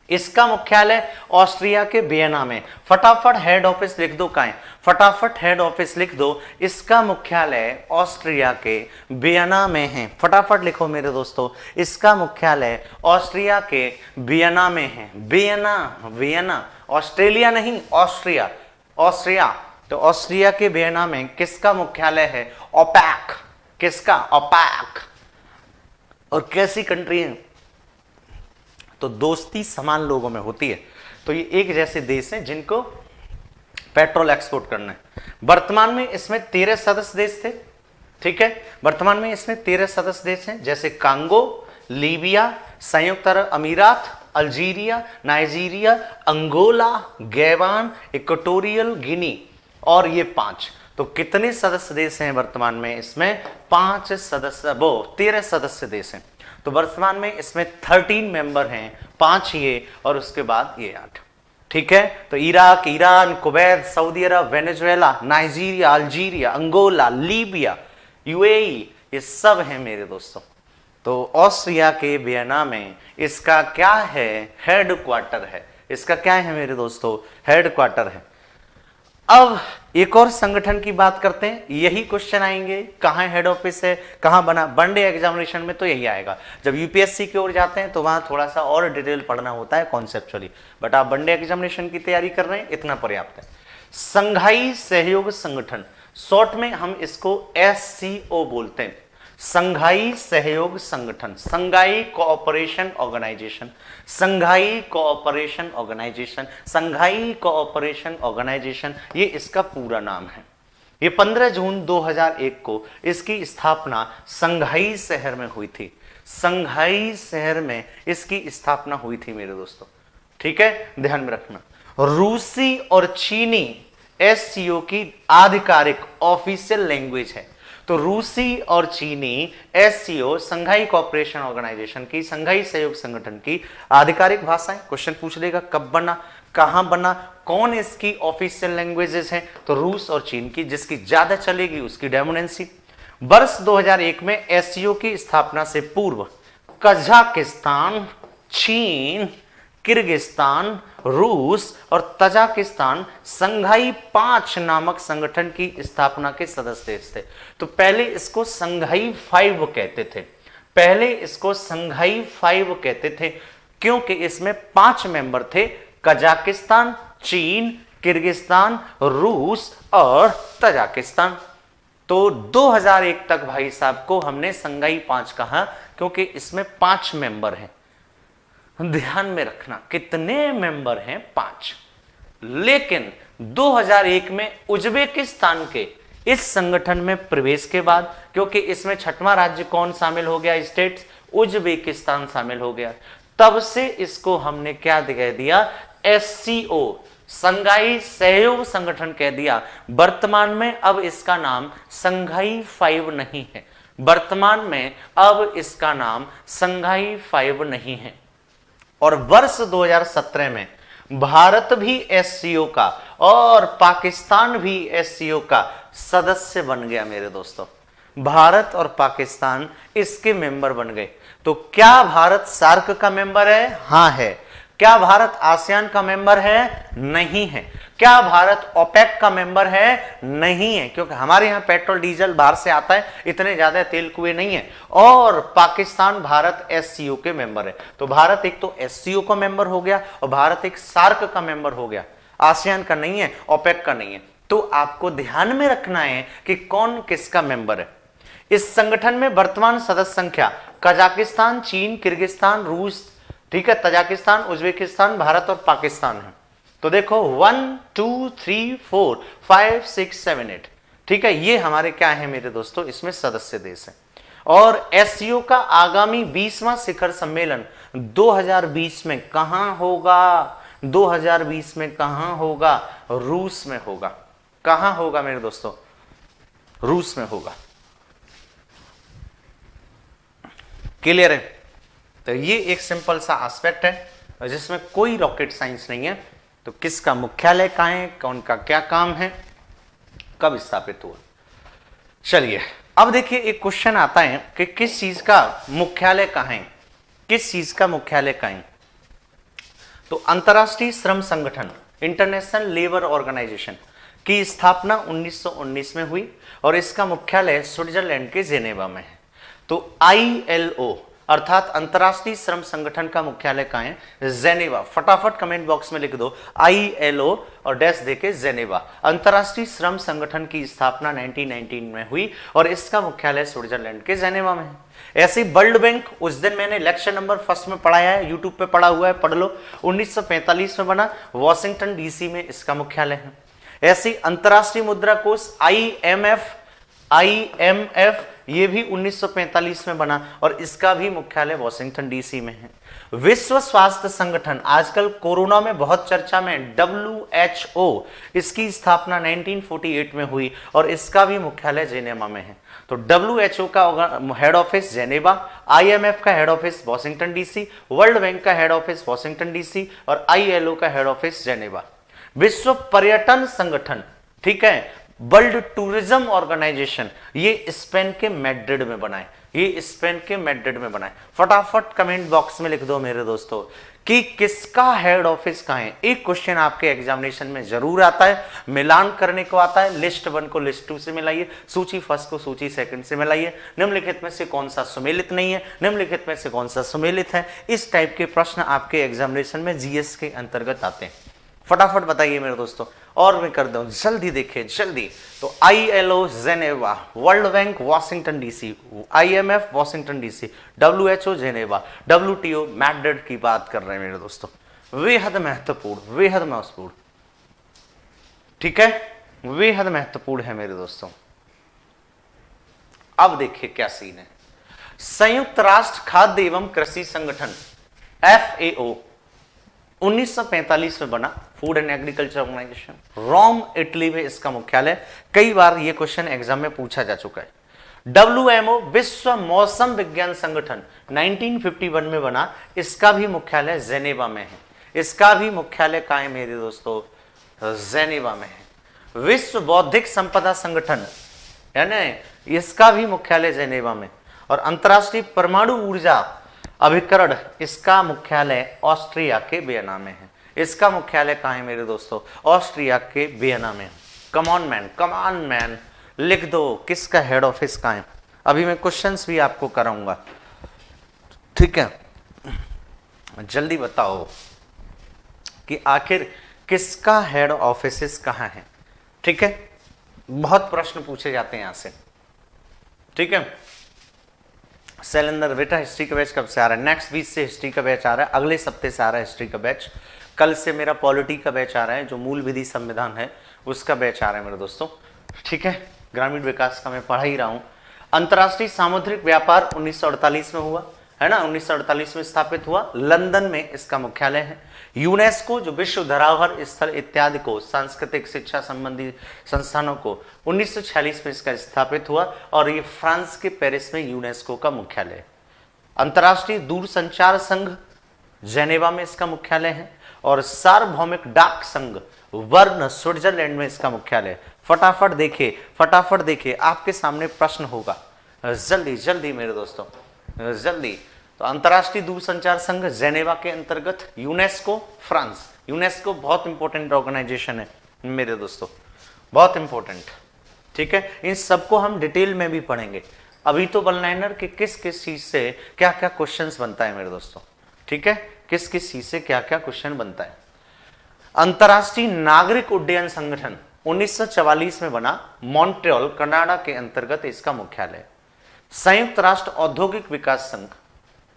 [SPEAKER 1] इसका मुख्यालय ऑस्ट्रिया के वियना में, फटाफट हेड ऑफिस लिख दो, कहां है, फटाफट हेड ऑफिस लिख दो, इसका मुख्यालय ऑस्ट्रिया के वियना में है। फटाफट लिखो मेरे दोस्तों, इसका मुख्यालय ऑस्ट्रिया के वियना में है। वियना, वियना, ऑस्ट्रेलिया नहीं, ऑस्ट्रिया, ऑस्ट्रिया। तो ऑस्ट्रिया के वियना में किसका मुख्यालय है, ओपेक, किसका, ओपेक। और कैसी कंट्री है, तो दोस्ती समान लोगों में होती है। तो ये एक जैसे देश हैं जिनको पेट्रोल एक्सपोर्ट करना है। वर्तमान में इसमें 13 सदस्य देश थे, ठीक है, वर्तमान में इसमें 13 सदस्य देश हैं, जैसे कांगो, लीबिया, संयुक्त अरब अमीरात, Algeria, Nigeria, Angola, Gabon, Equatorial Guinea, और ये 5। तो कितने सदस्य देश हैं वर्तमान में इसमें, 5 सदस्य, वो 13 सदस्य देश हैं। तो वर्तमान में इसमें 13 मेंबर हैं, 5 ये और उसके बाद ये 8, ठीक है। तो इराक, ईरान, कुवैत, सऊदी अरब, Venezuela, Nigeria, Algeria, Angola, Libya, UAE, ये सब हैं मेरे दोस्तों। तो ऑस्ट्रिया के वियना में इसका क्या है, हेड क्वार्टर है। इसका क्या है मेरे दोस्तों, हेड क्वार्टर है। अब एक और संगठन की बात करते हैं, यही क्वेश्चन आएंगे, कहां हेड ऑफिस है, कहां बना, वनडे एग्जामिनेशन में तो यही आएगा। जब यूपीएससी की ओर जाते हैं तो वहां थोड़ा सा और डिटेल पढ़ना होता है कॉन्सेप्चुअली, बट आप वनडे एग्जामिनेशन की तैयारी कर रहे हैं, इतना पर्याप्त है। संघाई सहयोग संगठन, शॉर्ट में हम इसको SCO बोलते हैं, संघाई सहयोग संगठन, संघाई कोऑपरेशन ऑर्गेनाइजेशन, संघाई कोऑपरेशन ऑर्गेनाइजेशन, संघाई कोऑपरेशन ऑर्गेनाइजेशन, ये इसका पूरा नाम है। ये 15 जून 2001 को इसकी स्थापना संघाई शहर में हुई थी, संघाई शहर में इसकी स्थापना हुई थी मेरे दोस्तों, ठीक है, ध्यान में रखना। रूसी और चीनी SCO की आधिकारिक ऑफिशियल लैंग्वेज है। तो रूसी और चीनी SCO, संघाई कोऑपरेशन ऑर्गेनाइजेशन की, संघाई सहयोग संगठन की आधिकारिक भाषाएं। क्वेश्चन पूछ लेगा कब बना, कहां बना, कौन इसकी ऑफिशियल लैंग्वेजेस हैं, तो रूस और चीन की, जिसकी ज्यादा चलेगी उसकी डोमिनेंसी। वर्ष 2001 में SCO की स्थापना से पूर्व कजाकिस्तान, चीन, किर्गिस्तान, रूस और तजाकिस्तान संघाई 5 नामक संगठन की स्थापना के सदस्य देश थे। तो पहले इसको संघाई 5 कहते थे, पहले इसको संघाई 5 कहते थे, क्योंकि इसमें 5 मेंबर थे, कजाकिस्तान, चीन, किर्गिस्तान, रूस और तजाकिस्तान। तो 2001 तक भाई साहब को हमने संघाई 5 कहा, क्योंकि इसमें 5 मेंबर हैं। ध्यान में रखना कितने मेंबर हैं, 5। लेकिन 2001 में उज्बेकिस्तान के इस संगठन में प्रवेश के बाद, क्योंकि इसमें 6वां राज्य कौन शामिल हो गया, स्टेट्स, उज्बेकिस्तान शामिल हो गया, तब से इसको हमने क्या कह दिया, SCO, संघाई सहयोग संगठन कह दिया। वर्तमान में अब इसका नाम संघाई 5 नहीं है, वर्तमान में अब इसका नाम संघाई 5 नहीं है। और वर्ष 2017 में भारत भी SCO का और पाकिस्तान भी SCO का सदस्य बन गया मेरे दोस्तों, भारत और पाकिस्तान इसके मेंबर बन गए। तो क्या भारत सार्क का मेंबर है, हाँ है। क्या भारत आसियान का मेंबर है, नहीं है। क्या भारत ओपेक का मेंबर है, नहीं है, क्योंकि हमारे यहाँ पेट्रोल डीजल बाहर से आता है, इतने ज्यादा तेल कुएं नहीं है। और पाकिस्तान, भारत SCO के मेंबर है। तो भारत एक तो SCO का मेंबर हो गया और भारत एक सार्क का मेंबर हो गया, आसियान का नहीं है, ओपेक का नहीं है। तो आपको ध्यान में रखना है कि कौन किसका मेंबर है। इस संगठन में वर्तमान सदस्य संख्या कजाकिस्तान, चीन, किर्गिस्तान, रूस, ठीक है, तजाकिस्तान, उज्बेकिस्तान, भारत और पाकिस्तान है। तो देखो 1 2 3 4 5 6 7 8, ठीक है, ये हमारे क्या है मेरे दोस्तों, इसमें सदस्य देश है। और SCO का आगामी 20वां शिखर सम्मेलन 2020 में कहां होगा? 2020 में कहां होगा? रूस में होगा। कहां होगा मेरे दोस्तों? रूस में होगा। क्लियर है? तो ये एक सिंपल सा एस्पेक्ट है जिसमें कोई रॉकेट साइंस नहीं है। तो किसका मुख्यालय कहां है, कौन का क्या काम है, कब स्थापित हुआ। चलिए अब देखिए एक क्वेश्चन आता है कि किस चीज का मुख्यालय कहां है, किस चीज का मुख्यालय कहां है। तो अंतर्राष्ट्रीय श्रम संगठन इंटरनेशनल लेबर ऑर्गेनाइजेशन की स्थापना 1919 में हुई और इसका मुख्यालय स्विट्जरलैंड के जेनेवा में है। तो ILO अर्थात अंतर्राष्ट्रीय श्रम संगठन का मुख्यालय कहां है? जेनेवा। फटाफट कमेंट बॉक्स में लिख दो ILO और डैश देके जेनेवा। अंतर्राष्ट्रीय श्रम संगठन की स्थापना 1919 में हुई और इसका मुख्यालय स्विट्जरलैंड के जेनेवा में है। ऐसे वर्ल्ड बैंक, उस दिन मैंने लेक्चर नंबर 1 में पढ़ाया है, यूट्यूब पे पढ़ा हुआ है, पढ़ लो। 1945 में बना, वॉशिंगटन DC में इसका मुख्यालय है। ऐसी अंतर्राष्ट्रीय मुद्रा कोष IMF ये भी 1945 में बना और इसका भी मुख्यालय वॉशिंगटन DC में है। विश्व स्वास्थ्य संगठन आजकल कोरोना में बहुत चर्चा में, WHO, इसकी स्थापना 1948 में हुई और इसका भी मुख्यालय जेनेवा में है। तो WHO का हेड ऑफिस जेनेवा, IMF का head office Washington DC, world bank का हेड ऑफिस वॉशिंगटन DC और ILO का हेड ऑफिस जेनेवा। विश्व पर्यटन संगठन, ठीक है, वर्ल्ड टूरिज्म ऑर्गेनाइजेशन, ये स्पेन के मैड्रिड में बना है, ये स्पेन के मैड्रिड में बना है। फटाफट कमेंट बॉक्स में लिख दो मेरे दोस्तों कि किसका हेड ऑफिस कहां है। एक क्वेश्चन आपके एग्जामिनेशन में जरूर आता है, मिलान करने को आता है। लिस्ट 1 को लिस्ट 2 से मिलाइए, सूची 1 को सूची 2 से मिलाइए। निम्नलिखित में से कौन सा सुमेलित नहीं है, निम्नलिखित में से कौन सा सुमेलित है। इस टाइप के प्रश्न आपके एग्जामिनेशन में GS के अंतर्गत आते हैं। फटाफट बताइए मेरे दोस्तों, और मैं कर दूं, जल्दी देखिए जल्दी। तो ILO Geneva, world bank Washington DC, IMF Washington DC, WHO Geneva, WTO Madrid की बात कर रहे हैं मेरे दोस्तों। बेहद महत्वपूर्ण, बेहद महत्वपूर्ण, ठीक है, बेहद महत्वपूर्ण है मेरे दोस्तों। अब देखिए क्या सीन है। संयुक्त राष्ट्र खाद्य एवं कृषि संगठन FAO 1945 में बना, food and agriculture organisation. Rome Italy में इसका मुख्यालय। कई बार यह क्वेश्चन एग्जाम में पूछा जा चुका है। WMO विश्व मौसम विज्ञान संगठन 1951 में बना, इसका भी मुख्यालय जेनेवा में है। इसका भी मुख्यालय कहां है मेरे दोस्तों? जेनेवा में है। विश्व बौद्धिक संपदा संगठन, यानी इसका भी मुख्यालय जेनेवा में। और अंतरराष्ट्रीय परमाणु ऊर्जा अभिकरण, इसका मुख्यालय ऑस्ट्रिया के वियना में है। इसका मुख्यालय कहां है मेरे दोस्तों? ऑस्ट्रिया के वियना में। कमॉन मैन, लिख दो किसका हेड ऑफिस कहां है। अभी मैं क्वेश्चंस भी आपको कराऊंगा, ठीक है, जल्दी बताओ कि आखिर किसका हेड ऑफिस कहां है। ठीक है, बहुत प्रश्न पूछे जाते हैं यहां से, ठीक है। शैलेंद्र बेटा हिस्ट्री का बैच कब से आ रहा है? नेक्स्ट वीक से हिस्ट्री का बैच आ रहा है, अगले सप्ते से आ रहा है हिस्ट्री का बैच। कल से मेरा पॉलिटी का बैच आ रहा है, जो मूल विधि संविधान है उसका बैच आ रहा है मेरे दोस्तों, ठीक है। ग्रामीण विकास का मैं पढ़ा ही रहा हूं। अंतर्राष्ट्रीय सामुद्रिक व्यापार 1948 में हुआ है ना, 1948 में स्थापित हुआ, लंदन में इसका मुख्यालय है। यूनेस्को जो विश्व धरोहर स्थल इत्यादि को, सांस्कृतिक शिक्षा संबंधी संस्थानों को 1946 में इसका स्थापित हुआ और ये फ्रांस के पेरिस में यूनेस्को का मुख्यालय है। अंतर्राष्ट्रीय दूरसंचार संघ जेनेवा में इसका मुख्यालय है और सार्वभौमिक डाक संघ बर्न स्विट्जरलैंड में इसका मुख्यालय है। फटाफट देखिए आपके सामने प्रश्न होगा, जल्दी जल्दी मेरे दोस्तों जल्दी। तो अंतर्राष्ट्रीय दूरसंचार संघ जेनेवा के अंतर्गत, यूनेस्को फ्रांस, यूनेस्को बहुत इंपॉर्टेंट ऑर्गेनाइजेशन है मेरे दोस्तों, बहुत इंपॉर्टेंट, ठीक है। इन सबको हम डिटेल में भी पढ़ेंगे। अभी तो वन लाइनर के किस किस चीज से क्या क्या क्वेश्चंस बनता है मेरे दोस्तों, ठीक है, किस किस चीज से क्या क्या क्वेश्चन बनता है। अंतर्राष्ट्रीय नागरिक उड्डयन संगठन 1944 में बना, मॉन्ट्रियल कनाडा के अंतर्गत इसका मुख्यालय। संयुक्त राष्ट्र औद्योगिक विकास संघ,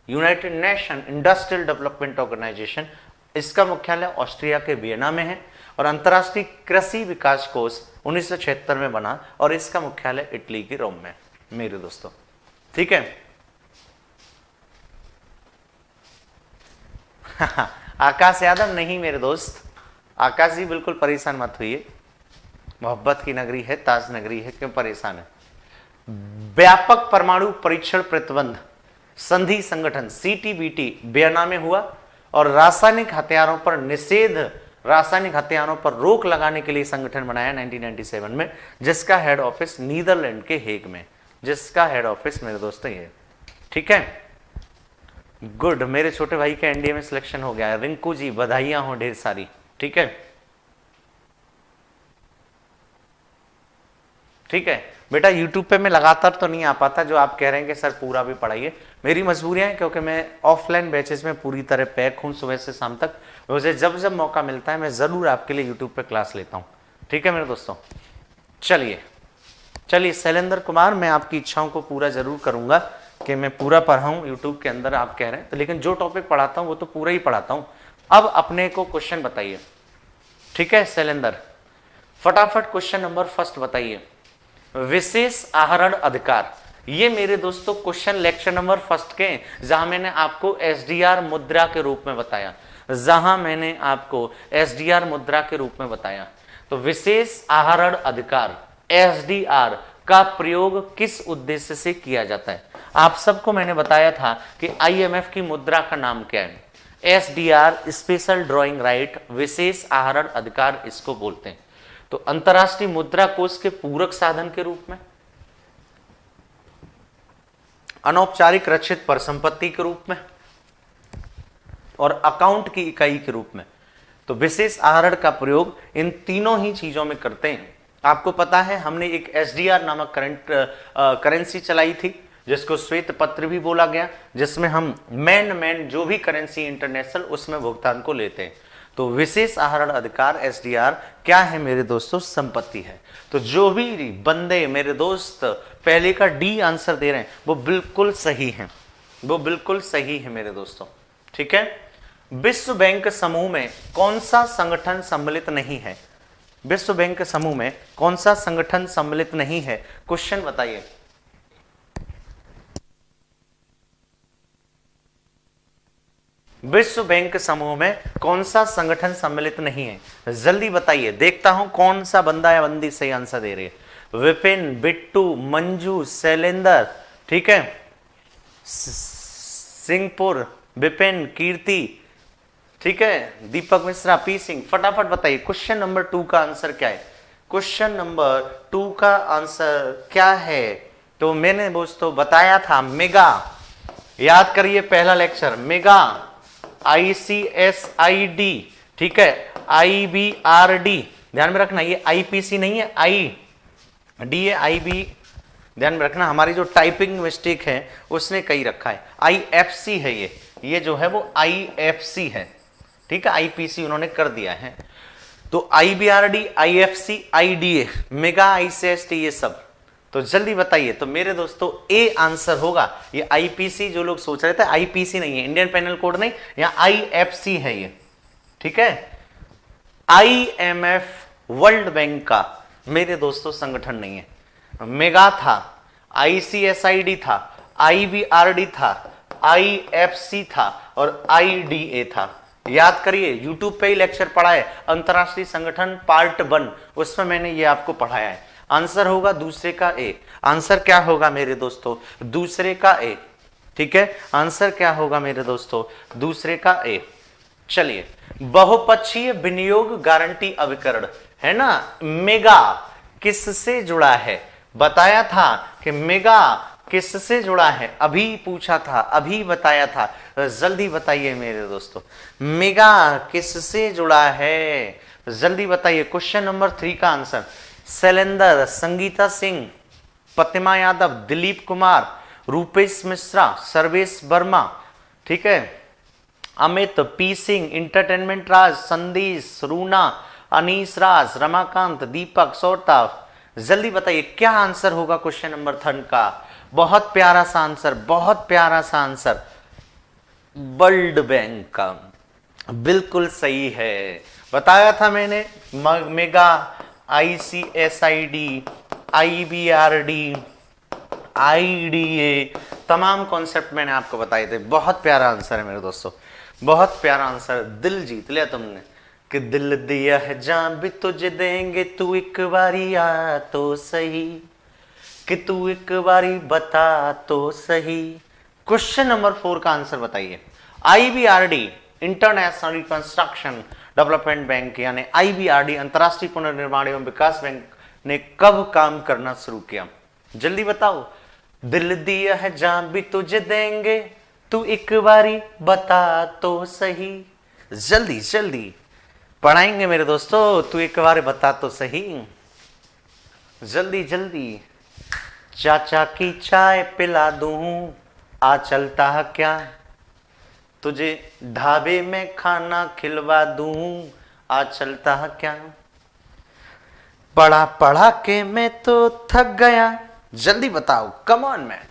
[SPEAKER 1] United Nation industrial development organisation, इसका मुख्यालय ऑस्ट्रिया के वियना में है। और अंतर्राष्ट्रीय कृषि विकास कोष 1976 में बना और इसका मुख्यालय इटली के रोम में मेरे दोस्तों, ठीक है। आकाश यादव नहीं मेरे दोस्त, आकाश जी बिल्कुल परेशान मत होइए, मोहब्बत की नगरी है, ताज नगरी है, क्यों परेशान है। व्यापक परमाणु परीक्षण प्रतिबंध संधि संगठन CTBT वियना में हुआ और रासायनिक हथियारों पर निषेध, रासायनिक हथियारों पर रोक लगाने के लिए संगठन बनाया 1997 में, जिसका हेड ऑफिस नीदरलैंड के हेग में, जिसका हेड ऑफिस मेरे दोस्तों ये, ठीक है। गुड, मेरे छोटे भाई का एनडीए में सिलेक्शन हो गया है, रिंकू जी बधाइयां हो ढेर सारी, ठीक है, ठीक है बेटा। यूट्यूब पे मैं लगातार तो नहीं आ पाता, जो आप कह रहे हैं कि सर पूरा भी पढ़ाइए, मेरी मजबूरियां हैं, क्योंकि मैं ऑफलाइन बैचेस में पूरी तरह पैक हूं सुबह से शाम तक। मुझे जब जब मौका मिलता है मैं जरूर आपके लिए यूट्यूब पे क्लास लेता हूं, ठीक है मेरे दोस्तों। चलिए चलिए शैलेंद्र कुमार, मैं आपकी इच्छाओं को पूरा जरूर करूंगा कि मैं पूरा पढ़ाऊं यूट्यूब के अंदर, आप कह रहे हैं तो, लेकिन जो टॉपिक पढ़ाता हूं वो तो पूरा ही पढ़ाता हूं। अब अपने को क्वेश्चन बताइए, ठीक है शैलेंद्र, फटाफट क्वेश्चन नंबर फर्स्ट बताइए। विशेष आहरण अधिकार, ये मेरे दोस्तों क्वेश्चन लेक्चर नंबर फर्स्ट के, जहां मैंने आपको SDR मुद्रा के रूप में बताया, जहां मैंने आपको SDR मुद्रा के रूप में बताया। तो विशेष आहरण अधिकार SDR का प्रयोग किस उद्देश्य से किया जाता है? आप सबको मैंने बताया था कि IMF की मुद्रा का नाम क्या है, SDR स्पेशल ड्रॉइंग राइट, विशेष आहरण अधिकार इसको बोलते हैं। तो अंतरराष्ट्रीय मुद्रा कोष के पूरक साधन के रूप में, अनौपचारिक रक्षित परिसंपत्ति के रूप में और अकाउंट की इकाई के रूप में। तो विशेष आहरण का प्रयोग इन तीनों ही चीजों में करते हैं। आपको पता है हमने एक SDR नामक करेंसी चलाई थी, जिसको श्वेत पत्र भी बोला गया, जिसमें हम मैन जो भी करेंसी इंटरनेशनल उसमें भुगतान को लेते हैं। तो विशेष आहरण अधिकार SDR क्या है मेरे दोस्तों? संपत्ति है। तो जो भी बंदे मेरे दोस्त पहले का D आंसर दे रहे हैं वो बिल्कुल सही है, वो बिल्कुल सही है मेरे दोस्तों, ठीक है। विश्व बैंक समूह में कौन सा संगठन सम्मिलित नहीं है? विश्व बैंक समूह में कौन सा संगठन सम्मिलित नहीं है? क्वेश्चन बताइए। विश्व बैंक समूह में कौन सा संगठन सम्मिलित नहीं है? जल्दी बताइए, देखता हूं कौन सा बंदा या बंदी सही आंसर दे रही है। विपिन, बिट्टू, मंजू, शैलेंद्र, ठीक है, सिंहपुर, विपिन, कीर्ति, ठीक है, दीपक मिश्रा, पी सिंह, फटाफट बताइए क्वेश्चन नंबर 2 का आंसर क्या है? क्वेश्चन नंबर 2 का आंसर क्या है? तो मैंने दोस्तों बताया था मेगा, याद करिए पहला लेक्चर, मेगा ICSID, ठीक है, IBRD, ध्यान में रखना ये IPC नहीं है, IB, ध्यान में रखना, हमारी जो टाइपिंग मिस्टेक है उसने कई रखा है, IFC है ये जो है वो IFC है, ठीक है, IPC उन्होंने कर दिया है। तो IBRD, IFC, IDA, mega, ICST, ये सब। तो जल्दी बताइए। तो मेरे दोस्तों ए आंसर होगा। ये IPC जो लोग सोच रहे थे, IPC नहीं है, इंडियन पेनल कोड नहीं, यहां IFC है ये, ठीक है। IMF वर्ल्ड बैंक का मेरे दोस्तों संगठन नहीं है। मेगा था, ICSID था, IBRD था, IFC था और IDA था। याद करिए, यूट्यूब पे ही लेक्चर पढ़ा है, अंतरराष्ट्रीय संगठन पार्ट 1, उसमें मैंने ये आपको पढ़ाया है। आंसर होगा दूसरे का ए। आंसर क्या होगा मेरे दोस्तों? दूसरे का ए, ठीक है। आंसर क्या होगा मेरे दोस्तों? दूसरे का ए। चलिए, बहुपक्षीय विनियोग गारंटी अभिकरण है ना, मेगा किससे जुड़ा है? बताया था कि मेगा किससे जुड़ा है, अभी पूछा था, अभी बताया था, जल्दी बताइए मेरे दोस्तों, मेगा किससे जुड़ा है? जल्दी बताइए। क्वेश्चन नंबर 3 का आंसर, शैलेंद्र, संगीता सिंह, प्रतिमा यादव, दिलीप कुमार, रूपेश मिश्रा, सर्वेश वर्मा, ठीक है, अमित, पी सिंह, इंटरटेनमेंट राज, संदेश, रूना, अनीस राज, रमाकांत, दीपक, सौरताव। जल्दी बताइए क्या आंसर होगा क्वेश्चन नंबर 3 का? बहुत प्यारा सा आंसर, बहुत प्यारा सा आंसर, वर्ल्ड बैंक का। बिल्कुल सही है, बताया था मैंने। मेगा, ICSID, IBRD, IDA, तमाम कॉन्सेप्ट मैंने आपको बताए थे। बहुत प्यारा आंसर है मेरे दोस्तों। बहुत प्यारा आंसर, दिल जीत लिया तुमने। कि दिल दिया है जान भी तुझे देंगे, तू एक बारी आ तो सही, कि तू एक बारी बता तो सही। क्वेश्चन नंबर 4 का आंसर बताइए। IBRD international reconstruction development bank यानी आईबीआरडी अंतरराष्ट्रीय पुनर्निर्माण एवं विकास बैंक ने कब काम करना शुरू किया? जल्दी बताओ। दिल दिया है जान भी तुझे देंगे, तू एक बारी बता तो सही। जल्दी जल्दी पढ़ाएंगे मेरे दोस्तों, तू एक बार बता तो सही, जल्दी जल्दी। चाचा की चाय पिला दूं, आ चलता है क्या, तुझे ढाबे में खाना खिलवा दूं, आ चलता है क्या। पढ़ा पढ़ा के मैं तो थक गया, जल्दी बताओ, कम ऑन मैन।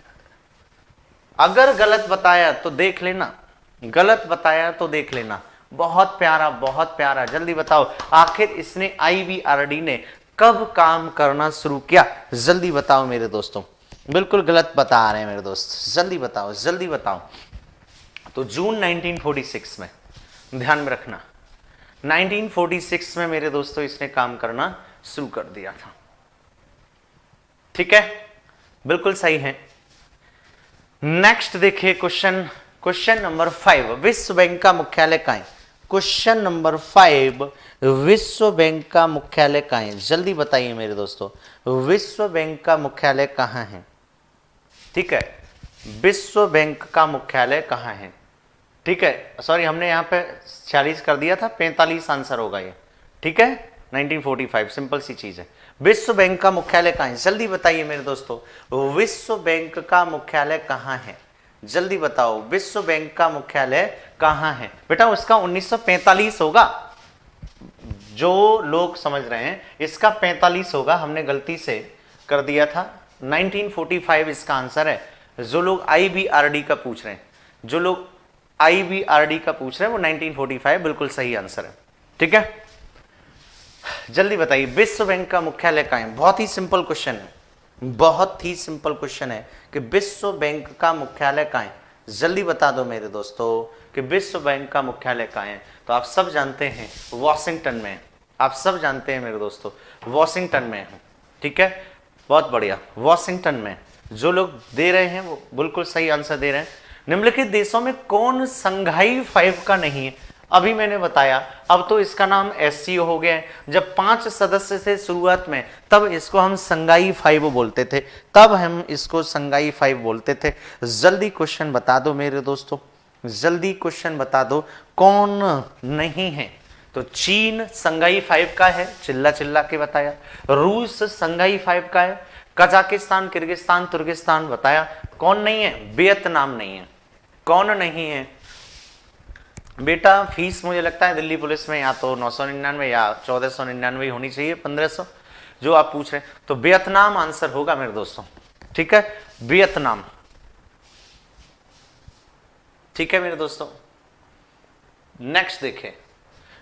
[SPEAKER 1] अगर गलत बताया तो देख लेना, गलत बताया तो देख लेना। बहुत प्यारा बहुत प्यारा, जल्दी बताओ। आखिर इसने आईबीआरडी ने कब काम करना शुरू किया? जल्दी बताओ मेरे दोस्तों, बिल्कुल गलत बता रहे हैं मेरे दोस्त, जल्दी बताओ जल्दी बताओ। तो जून 1946 में, ध्यान में रखना, 1946 में मेरे दोस्तों इसने काम करना शुरू कर दिया था। ठीक है, बिल्कुल सही है। नेक्स्ट देखिए क्वेश्चन नंबर 5, विश्व बैंक का मुख्यालय कहाँ है? क्वेश्चन नंबर 5, विश्व बैंक का मुख्यालय कहाँ है? जल्दी बताइए मेरे दोस्तों, विश्व बैंक का मुख्यालय कहाँ है? ठीक है, विश्व बैंक का मुख्यालय कहाँ है? ठीक है, सॉरी हमने यहाँ पे 46 कर दिया था, 45 आंसर होगा ये। ठीक है, 1945, सिंपल सी चीज है। विश्व बैंक का मुख्यालय कहाँ है? जल्दी बताइए मेरे दोस्तों, विश्व बैंक का मुख्यालय कहाँ है? जल्दी बताओ, विश्व बैंक का मुख्यालय कहाँ है? बेटा उसका 1945 होगा, जो लोग समझ रहे हैं इसका 45 होगा, हमने गलती से कर दिया था। 1945 इसका आंसर है। जो लोग आईबीआरडी का पूछ रहे हैं, जो लोग आईबीआरडी का पूछ रहे हैं वो 1945 बिल्कुल सही आंसर है। ठीक है, जल्दी बताइए, विश्व बैंक का मुख्यालय कहाँ है? बहुत ही सिंपल क्वेश्चन है, बहुत ही सिंपल क्वेश्चन है कि विश्व बैंक का मुख्यालय कहाँ है? जल्दी बता दो मेरे दोस्तों कि विश्व बैंक का मुख्यालय कहाँ है। तो आप सब जानते हैं वॉशिंगटन में है, आप सब जानते हैं मेरे दोस्तों वॉशिंगटन में है। ठीक है, बहुत बढ़िया, वॉशिंगटन में। जो लोग दे रहे हैं वो बिल्कुल सही आंसर दे रहे हैं। निम्नलिखित देशों में कौन संघाई 5 का नहीं है? अभी मैंने बताया, अब तो इसका नाम एससीओ हो गया है। जब 5 सदस्य थे शुरुआत में, तब इसको हम संघाई 5 बोलते थे, तब हम इसको संघाई 5 बोलते थे। जल्दी क्वेश्चन बता दो मेरे दोस्तों, जल्दी क्वेश्चन बता दो, कौन नहीं है? तो चीन संघाई 5 का है, चिल्ला चिल्ला के बताया। रूस संघाई 5 का है। कजाकिस्तान, किर्गिस्तान, तुर्किस्तान बताया। कौन नहीं है? वियतनाम नहीं है। कौन नहीं है बेटा? फीस मुझे लगता है दिल्ली पुलिस में या तो 999 या 1499 होनी चाहिए, 1500 जो आप पूछ रहे हैं। तो वियतनाम आंसर होगा मेरे दोस्तों। ठीक है, वियतनाम। ठीक है मेरे दोस्तों, नेक्स्ट देखें,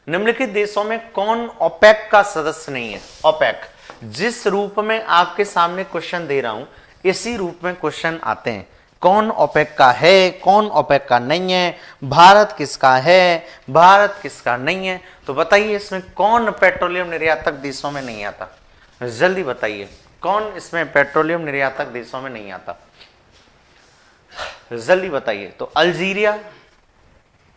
[SPEAKER 1] निम्नलिखित देशों में कौन ओपेक का सदस्य नहीं है? ओपेक, जिस रूप में आपके सामने क्वेश्चन दे रहा हूं इसी रूप में क्वेश्चन आते हैं। कौन ओपेक का है, कौन ओपेक का नहीं है, भारत किसका है, भारत किसका नहीं है? तो बताइए इसमें कौन पेट्रोलियम निर्यातक देशों में नहीं आता? जल्दी बताइए, कौन इसमें पेट्रोलियम निर्यातक देशों में नहीं आता? जल्दी बताइए। तो अल्जीरिया,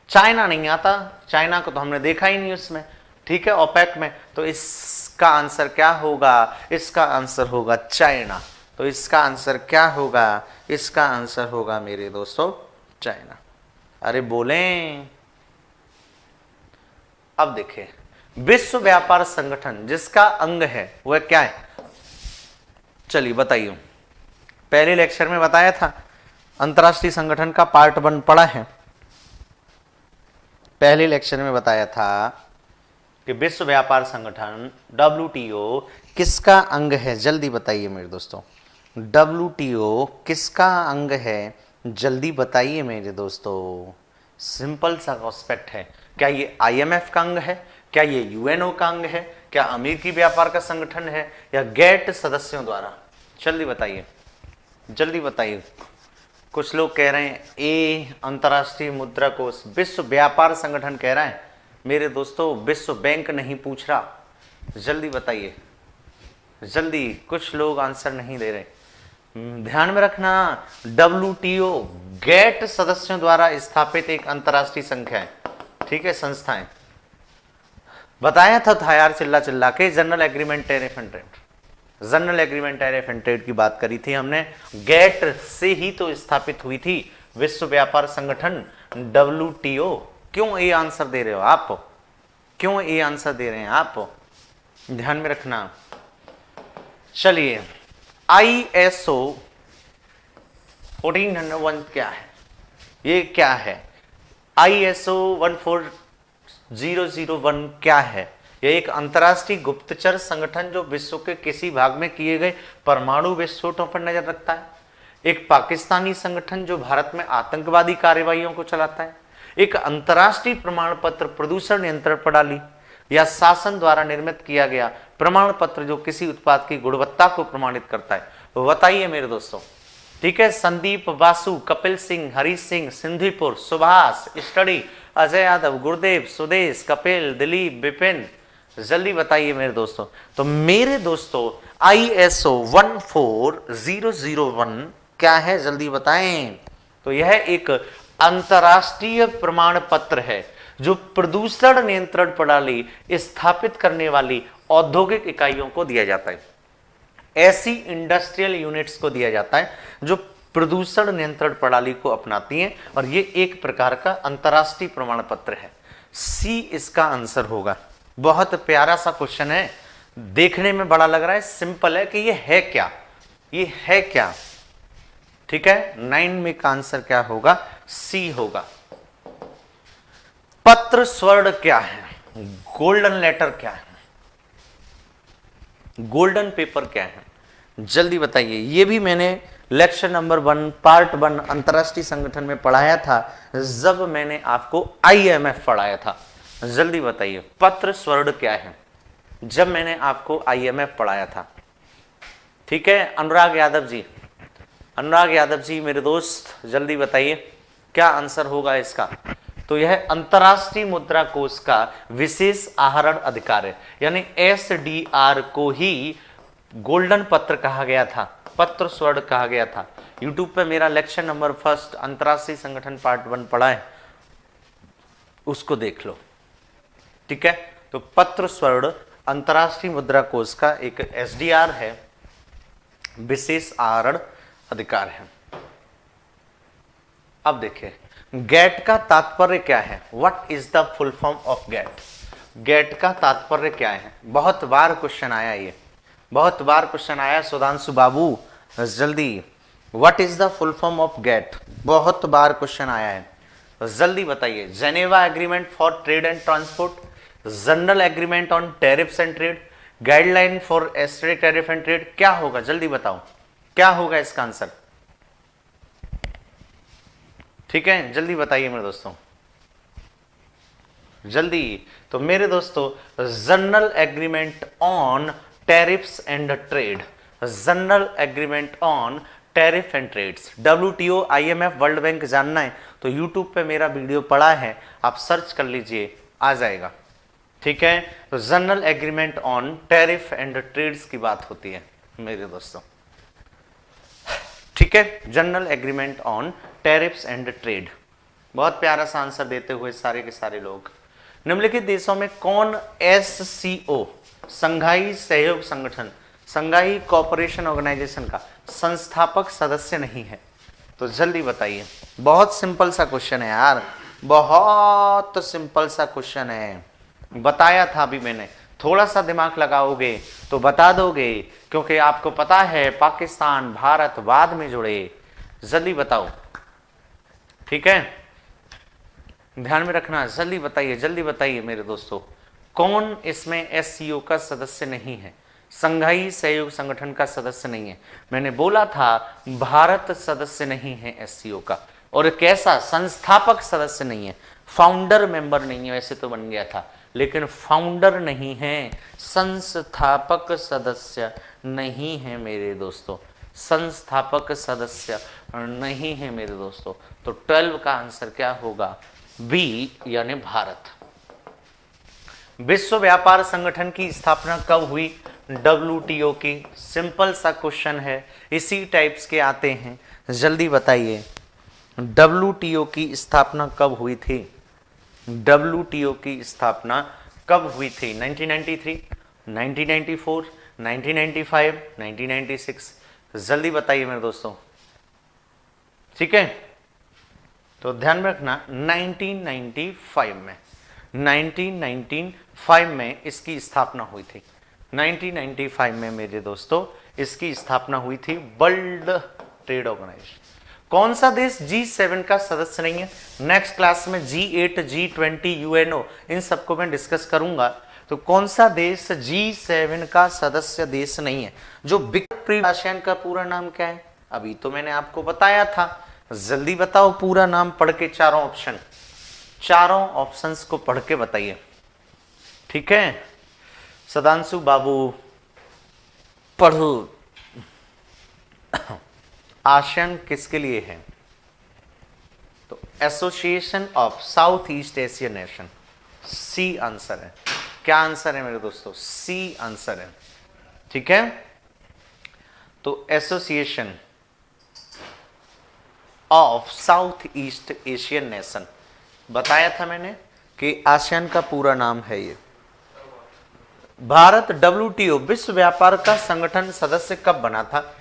[SPEAKER 1] चाइना नहीं आता, चाइना को तो हमने देखा ही नहीं उसमें। ठीक है, ओपेक में। तो इसका आंसर क्या होगा? इसका आंसर होगा चाइना। तो इसका आंसर क्या होगा? इसका आंसर होगा मेरे दोस्तों चाइना। अरे बोलें। अब देखिए, विश्व व्यापार संगठन जिसका अंग है वह क्या है? चलिए बताइए, पहले लेक्चर में बताया था अंतरराष्ट्रीय संगठन का पार्ट 1 पढ़ा है। पहले लेक्चर में बताया था कि विश्व व्यापार संगठन WTO किसका अंग है? जल्दी बताइए मेरे दोस्तों, WTO किसका अंग है? जल्दी बताइए मेरे दोस्तों। सिंपल सा एस्पेक्ट है। क्या ये IMF का अंग है? क्या ये UNO का अंग है? क्या अमेरिकी व्यापार का संगठन है या गेट सदस्यों द्वारा? जल्दी बताइए, जल्दी बताइए। कुछ लोग कह रहे हैं ए अंतर्राष्ट्रीय मुद्रा कोष, विश्व व्यापार संगठन कह रहा है। मेरे दोस्तों विश्व बैंक नहीं पूछ रहा, जल्दी बताइए जल्दी, कुछ लोग आंसर नहीं दे रहे। ध्यान में रखना, WTO गेट सदस्यों द्वारा स्थापित एक अंतर्राष्ट्रीय संख्या है, ठीक है, संस्थाएं। बताया था यार चिल्ला चिल्ला के, general agreement tariff and trade, general agreement tariff and trade की बात करी थी हमने। गेट से ही तो स्थापित हुई थी विश्व व्यापार संगठन WTO। क्यों ये आंसर दे रहे हो आप, क्यों ये आंसर दे रहे हैं आप, ध्यान में रखना। चलिए ISO 1401 क्या है, ये क्या है, ISO 14001 क्या है? यह एक अंतर्राष्ट्रीय गुप्तचर संगठन जो विश्व के किसी भाग में किए गए परमाणु विस्फोटों पर नजर रखता है। एक पाकिस्तानी संगठन जो भारत में आतंकवादी कार्रवाइयों को चलाता है। एक अंतर्राष्ट्रीय प्रमाण पत्र प्रदूषण नियंत्रण प्रणाली या शासन द्वारा निर्मित किया गया प्रमाण पत्र जो किसी उत्पाद की गुणवत्ता को प्रमाणित करता है। तो बताइए मेरे दोस्तों, ठीक है, संदीप, वासु, कपिल सिंह, हरीश सिंह, सिंधीपुर, सुभाष, स्टडी, अजय यादव, गुरुदेव, सुदेश, कपिल, दिलीप, विपिन, जल्दी बताइए मेरे दोस्तों। तो मेरे दोस्तों ISO 14001 क्या है, जल्दी बताएं। तो यह एक अंतर्राष्ट्रीय प्रमाण पत्र है जो प्रदूषण नियंत्रण प्रणाली स्थापित करने वाली औद्योगिक इकाइयों को दिया जाता है, ऐसी इंडस्ट्रियल यूनिट्स को दिया जाता है जो प्रदूषण नियंत्रण प्रणाली को अपनाती हैं, और ये एक प्रकार का अंतर्राष्ट्रीय प्रमाण पत्र है। सी इसका आंसर होगा। बहुत प्यारा सा क्वेश्चन है, देखने में बड़ा लग रहा है, सिंपल है कि ये है क्या, ये है क्या, ठीक है। 9 में का आंसर क्या होगा, सी होगा। पत्र स्वर्ण क्या है, गोल्डन लेटर क्या है, गोल्डन पेपर क्या है, जल्दी बताइए। ये भी मैंने लेक्चर नंबर 1 पार्ट 1 अंतर्राष्ट्रीय संगठन में पढ़ाया था, जब मैंने आपको IMF पढ़ाया था। जल्दी बताइए पत्र स्वर्ण क्या है, जब मैंने आपको IMF पढ़ाया था, ठीक है। अनुराग यादव जी, अनुराग यादव जी मेरे दोस्त, जल्दी बताइए क्या आंसर होगा इसका। तो यह अंतर्राष्ट्रीय मुद्रा कोष का विशेष आहरण अधिकार है, यानी SDR को ही गोल्डन पत्र कहा गया था, पत्र स्वर्ण कहा गया था। यूट्यूब पे मेरा लेक्चर नंबर 1 अंतर्राष्ट्रीय संगठन पार्ट 1 पढ़ा है, उसको देख लो, ठीक है। तो पत्र स्वर्ण अंतर्राष्ट्रीय मुद्रा कोष का एक SDR है, विशेष आहरण अधिकार है। अब देखिए गेट का तात्पर्य क्या है, what is the full form of GATE, GATE का तात्पर्य क्या है। बहुत बार क्वेश्चन आया, ये बहुत बार क्वेश्चन आया सुधांशु बाबू, जल्दी, what is the full form of GATT, बहुत बार क्वेश्चन आया है, जल्दी बताइए। Geneva agreement for trade and transport, general agreement on tariffs and trade, guideline for asterisk tariff and trade, क्या होगा जल्दी बताओ, क्या होगा इसका आंसर, ठीक है, जल्दी बताइए मेरे दोस्तों, जल्दी। तो मेरे दोस्तों general agreement on tariffs and trade, general agreement on tariff and trades, WTO IMF world bank जानना है तो यूट्यूब पे मेरा वीडियो पड़ा है, आप सर्च कर लीजिए, आ जाएगा, ठीक है। तो general agreement on tariff and trades की बात होती है मेरे दोस्तों, ठीक है, general agreement on tariffs and trade. बहुत प्यारा सा आंसर देते हुए सारे के सारे लोग। निम्नलिखित देशों में कौन SCO संघाई सहयोग संगठन, संघाई कोऑपरेशन ऑर्गेनाइजेशन का संस्थापक सदस्य नहीं है, तो जल्दी बताइए। बहुत सिंपल सा क्वेश्चन है यार, बहुत सिंपल सा क्वेश्चन है, बताया था अभी मैंने, थोड़ा सा दिमाग लगाओगे तो बता दोगे, क्योंकि आपको पता है पाकिस्तान भारत बाद में जुड़े, जल्दी बताओ, ठीक है, ध्यान में रखना, जल्दी बताइए मेरे दोस्तों, कौन इसमें SCO का सदस्य नहीं है, संघाई सहयोग संगठन का सदस्य नहीं है। मैंने बोला था भारत सदस्य नहीं है SCO का, और कैसा संस्थापक सदस्य नहीं है, फाउंडर मेंबर नहीं है, वैसे तो बन गया था लेकिन फाउंडर नहीं है, संस्थापक सदस्य नहीं है मेरे दोस्तों, संस्थापक सदस्य नहीं है मेरे दोस्तों। तो 12 का आंसर क्या होगा? बी यानी भारत। विश्व व्यापार संगठन की स्थापना कब हुई? WTO की। सिंपल सा क्वेश्चन है, इसी टाइप्स के आते हैं, जल्दी बताइए। WTO की स्थापना कब हुई थी? WTO की स्थापना कब हुई थी? 1993, 1994, 1995, 1996? जल्दी बताइए मेरे दोस्तों। ठीक है, तो ध्यान में रखना 1995 में इसकी स्थापना हुई थी। 1995 में मेरे दोस्तों इसकी स्थापना हुई थी, वर्ल्ड ट्रेड ऑर्गेनाइजेशन। कौन सा देश G7 का सदस्य नहीं है? नेक्स्ट क्लास में G8, G20, UNO इन सबको मैं डिस्कस करूंगा। तो कौन सा देश G7 का सदस्य देश नहीं है? जो बिग आसियान का पूरा नाम क्या है? अभी तो मैंने आपको बताया था, जल्दी बताओ पूरा नाम पढ़ के, चारों ऑप्शंस को पढ़ के बताइए। ठीक है, सदांशु बाबू पढ़ो। आसियान किसके लिए है? तो Association of South East Asian Nation, C answer है। क्या आंसर है मेरे दोस्तों? सी आंसर है। ठीक है, तो Association of South East Asian nation, बताया था मैंने कि आसियान का पूरा नाम है ये। भारत WTO विश्व व्यापार का संगठन सदस्य कब बना था?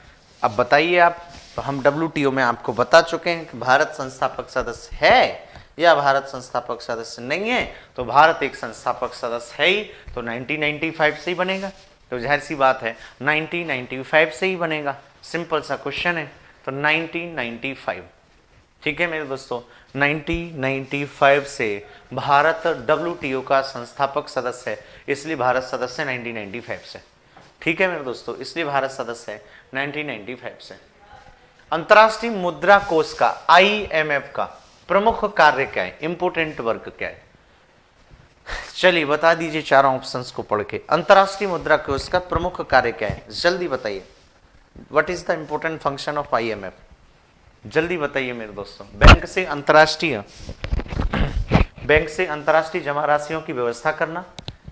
[SPEAKER 1] अब बताइए आप। तो हम WTO में आपको बता चुके हैं कि भारत संस्थापक सदस्य है या भारत संस्थापक सदस्य नहीं है। तो भारत एक संस्थापक सदस्य है ही, तो 1995 से ही बनेगा। तो जाहिर सी बात है 1995 से ही बनेगा, सिंपल सा क्वेश्चन है। तो 1995, ठीक है मेरे दोस्तों, 1995 से भारत WTO का संस्थापक सदस्य है, इसलिए भारत सदस्य 1995 से। ठीक है मेरे दोस्तों, इसलिए भारत सदस्य है 1995 से। अंतर्राष्ट्रीय मुद्रा कोष का, IMF का प्रमुख कार्य क्या है? इंपोर्टेंट वर्क क्या है? चलिए बता दीजिए चारों ऑप्शंस को पढ़ के। अंतर्राष्ट्रीय मुद्रा कोष का प्रमुख कार्य क्या है? जल्दी बताइए। What is the important function of IMF? जल्दी बताइए मेरे दोस्तों। बैंक से अंतर्राष्ट्रीय जमा राशियों की व्यवस्था करना,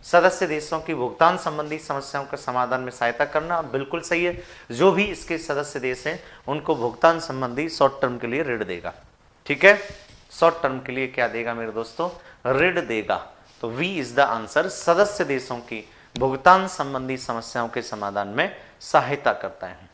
[SPEAKER 1] सदस्य देशों की भुगतान संबंधी समस्याओं का समाधान में सहायता करना। बिल्कुल सही है, जो भी इसके सदस्य देश हैं उनको भुगतान संबंधी शॉर्ट टर्म के लिए ऋण देगा। ठीक है, शॉर्ट टर्म के लिए क्या देगा मेरे दोस्तों? ऋण देगा। तो वी इज द आंसर, सदस्य देशों की भुगतान संबंधी समस्याओं के समाधान में सहायता करता है।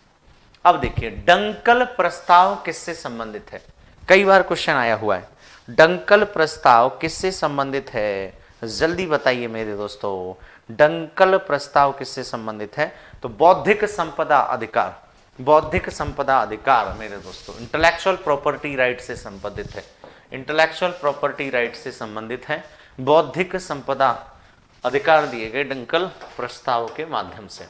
[SPEAKER 1] अब देखिए, डंकल प्रस्ताव किससे संबंधित है? कई बार क्वेश्चन आया हुआ है, डंकल प्रस्ताव किससे संबंधित है? जल्दी बताइए मेरे दोस्तों, डंकल प्रस्ताव किससे संबंधित है? तो बौद्धिक संपदा अधिकार, बौद्धिक संपदा अधिकार मेरे दोस्तों इंटेलेक्चुअल प्रॉपर्टी राइट से संबंधित है। इंटेलेक्चुअल प्रॉपर्टी राइट से संबंधित है, बौद्धिक संपदा अधिकार दिए गए डंकल प्रस्ताव के माध्यम से।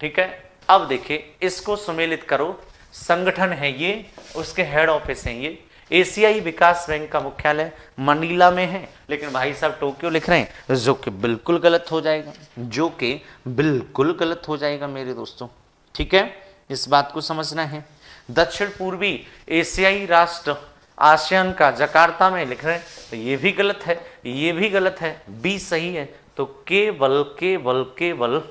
[SPEAKER 1] ठीक है, अब देखिए इसको सुमेलित करो। संगठन है ये, उसके हेड ऑफिस हैं ये। एशियाई विकास बैंक का मुख्यालय मनीला में है, लेकिन भाई साहब टोक्यो लिख रहे हैं, जो कि बिल्कुल गलत हो जाएगा, जो कि बिल्कुल गलत हो जाएगा मेरे दोस्तों। ठीक है, इस बात को समझना है। दक्षिण पूर्वी एशियाई राष्ट्र आसियान का जकार्ता में लिख रहे हैं, तो ये भी गलत है, ये भी गलत है, बी सही है। तो केवल केवल केवल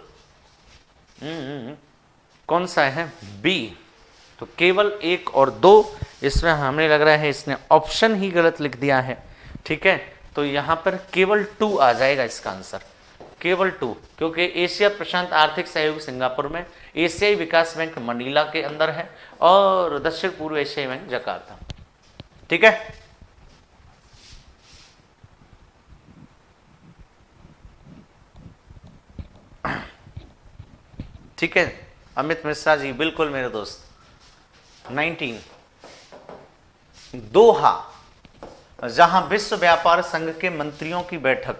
[SPEAKER 1] कौन सा है? बी। तो केवल 1 और 2, इसमें हमें लग रहा है इसने ऑप्शन ही गलत लिख दिया है। ठीक है, तो यहां पर केवल 2 आ जाएगा इसका आंसर, केवल 2, क्योंकि एशिया प्रशांत आर्थिक सहयोग सिंगापुर में, एशियाई विकास बैंक मनीला के अंदर है, और दक्षिण पूर्व एशियाई बैंक जकार्ता। ठीक है, ठीक है अमित मिश्रा जी, बिल्कुल मेरे दोस्त। 19 दोहा, जहां विश्व व्यापार संघ के मंत्रियों की बैठक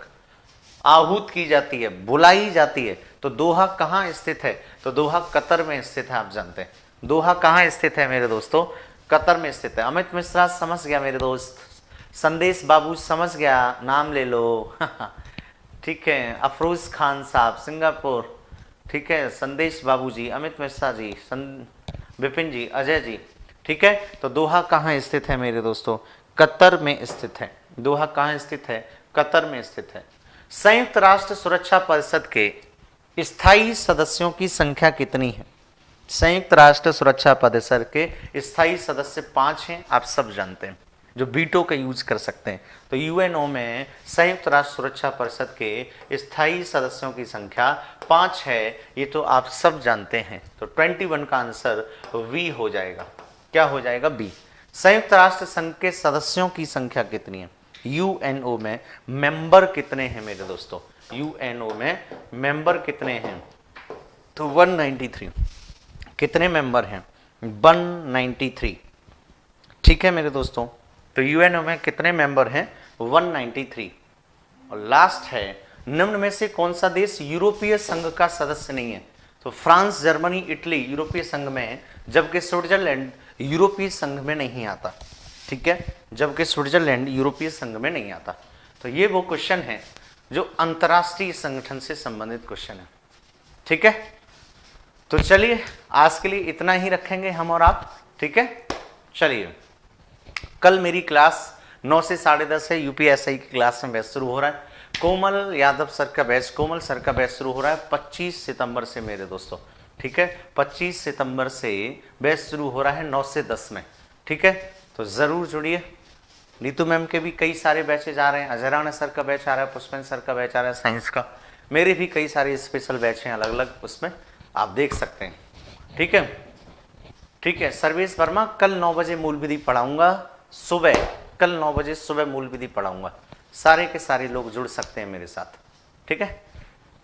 [SPEAKER 1] आहूत की जाती है, बुलाई जाती है, तो दोहा कहां स्थित है? तो दोहा कतर में स्थित है। आप जानते हैं दोहा कहां स्थित है मेरे दोस्तों? कतर में स्थित है। अमित मिश्रा समझ गया मेरे दोस्त, संदेश बाबू समझ गया, नाम ले लो। ठीक है, अफरोज खान साहब सिंगापुर। ठीक है, संदेश बाबू जी, अमित मिश्रा जी, विपिन जी, अजय जी, ठीक है। तो दोहा कहाँ स्थित है मेरे दोस्तों? कतर में स्थित है। दोहा कहाँ स्थित है? कतर में स्थित है। संयुक्त राष्ट्र सुरक्षा परिषद के स्थायी सदस्यों की संख्या कितनी है? संयुक्त राष्ट्र सुरक्षा परिषद के स्थायी सदस्य 5 हैं, आप सब जानते हैं, जो वीटो का यूज कर सकते हैं। तो यूएनओ में संयुक्त राष्ट्र सुरक्षा परिषद के स्थायी सदस्यों की संख्या 5 है, ये तो आप सब जानते हैं। तो 21 का आंसर वी हो जाएगा। क्या हो जाएगा? बी। संयुक्त राष्ट्र संघ के सदस्यों की संख्या कितनी है? यूएनओ में मेंबर कितने हैं मेरे दोस्तों? यूएनओ में मेंबर कितने हैं? तो 193। कितने मेंबर हैं? 193। ठीक है मेरे दोस्तों, तो यूएनओ में कितने मेंबर हैं? 193। और लास्ट है, निम्न में से कौन सा देश यूरोपीय संघ का सदस्य नहीं है? तो फ्रांस, जर्मनी, इटली यूरोपीय संघ में है, जबकि स्विट्जरलैंड यूरोपीय संघ में नहीं आता। ठीक है, जबकि स्विट्जरलैंड यूरोपीय संघ में नहीं आता। तो ये वो क्वेश्चन है जो अंतरराष्ट्रीय संगठन से संबंधित क्वेश्चन है। ठीक है, तो चलिए आज के लिए इतना ही रखेंगे हम और आप। ठीक है, चलिए कल मेरी क्लास 9 से 10:30 है, यूपीएसआई की क्लास में बैच शुरू हो रहा है। कोमल यादव सर का बैच, कोमल सर का बैच शुरू हो रहा है 25 सितंबर से मेरे दोस्तों। ठीक है, 25 सितंबर से बैच शुरू हो रहा है 9 से 10 में। ठीक है, तो ज़रूर जुड़िए। नीतू मैम के भी कई सारे बैचेज आ रहे हैं, अजय राणा सर का बैच आ रहा है, पुष्पेंद्र सर का बैच आ रहा है साइंस का, मेरे भी कई सारे स्पेशल बैच हैं अलग अलग, उसमें आप देख सकते हैं। ठीक है, ठीक है। सर्वेश वर्मा कल 9 बजे मूल विधि पढ़ाऊंगा सुबह, कल 9 बजे सुबह मूल विधि पढ़ाऊंगा। सारे के सारे लोग जुड़ सकते हैं मेरे साथ। ठीक है,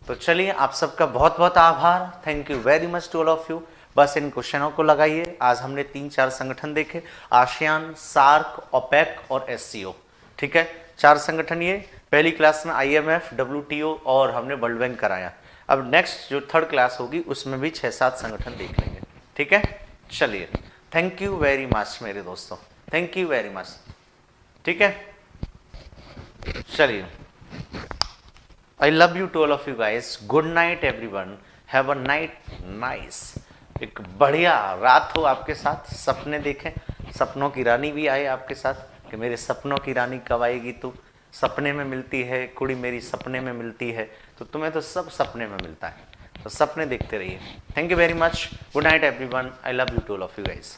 [SPEAKER 1] तो चलिए आप सबका बहुत बहुत आभार। Thank you very much to all of you. बस इन क्वेश्चनों को लगाइए। आज हमने 3-4 संगठन देखे, आसियान, सार्क, ओपेक और एससीओ। ठीक है, 4 संगठन ये। पहली क्लास में आईएमएफ, डब्ल्यूटीओ और हमने वर्ल्ड बैंक कराया। अब नेक्स्ट जो 3rd क्लास होगी उसमें भी 6-7 संगठन देख लेंगे। ठीक है, चलिए थैंक यू वेरी मच मेरे दोस्तों, थैंक यू वेरी मच। ठीक है, चलिए I love you to all of you guys. Good night everyone, have a night nice. एक बढ़िया रात हो आपके साथ, सपने देखें, सपनों की रानी भी आए आपके साथ कि मेरे सपनों की रानी कब आएगी। तू सपने में मिलती है, कुड़ी मेरी सपने में मिलती है, तो तुम्हें तो सब सपने में मिलता है, तो सपने देखते रहिए। Thank you very much, good night everyone, I love you to all of you guys.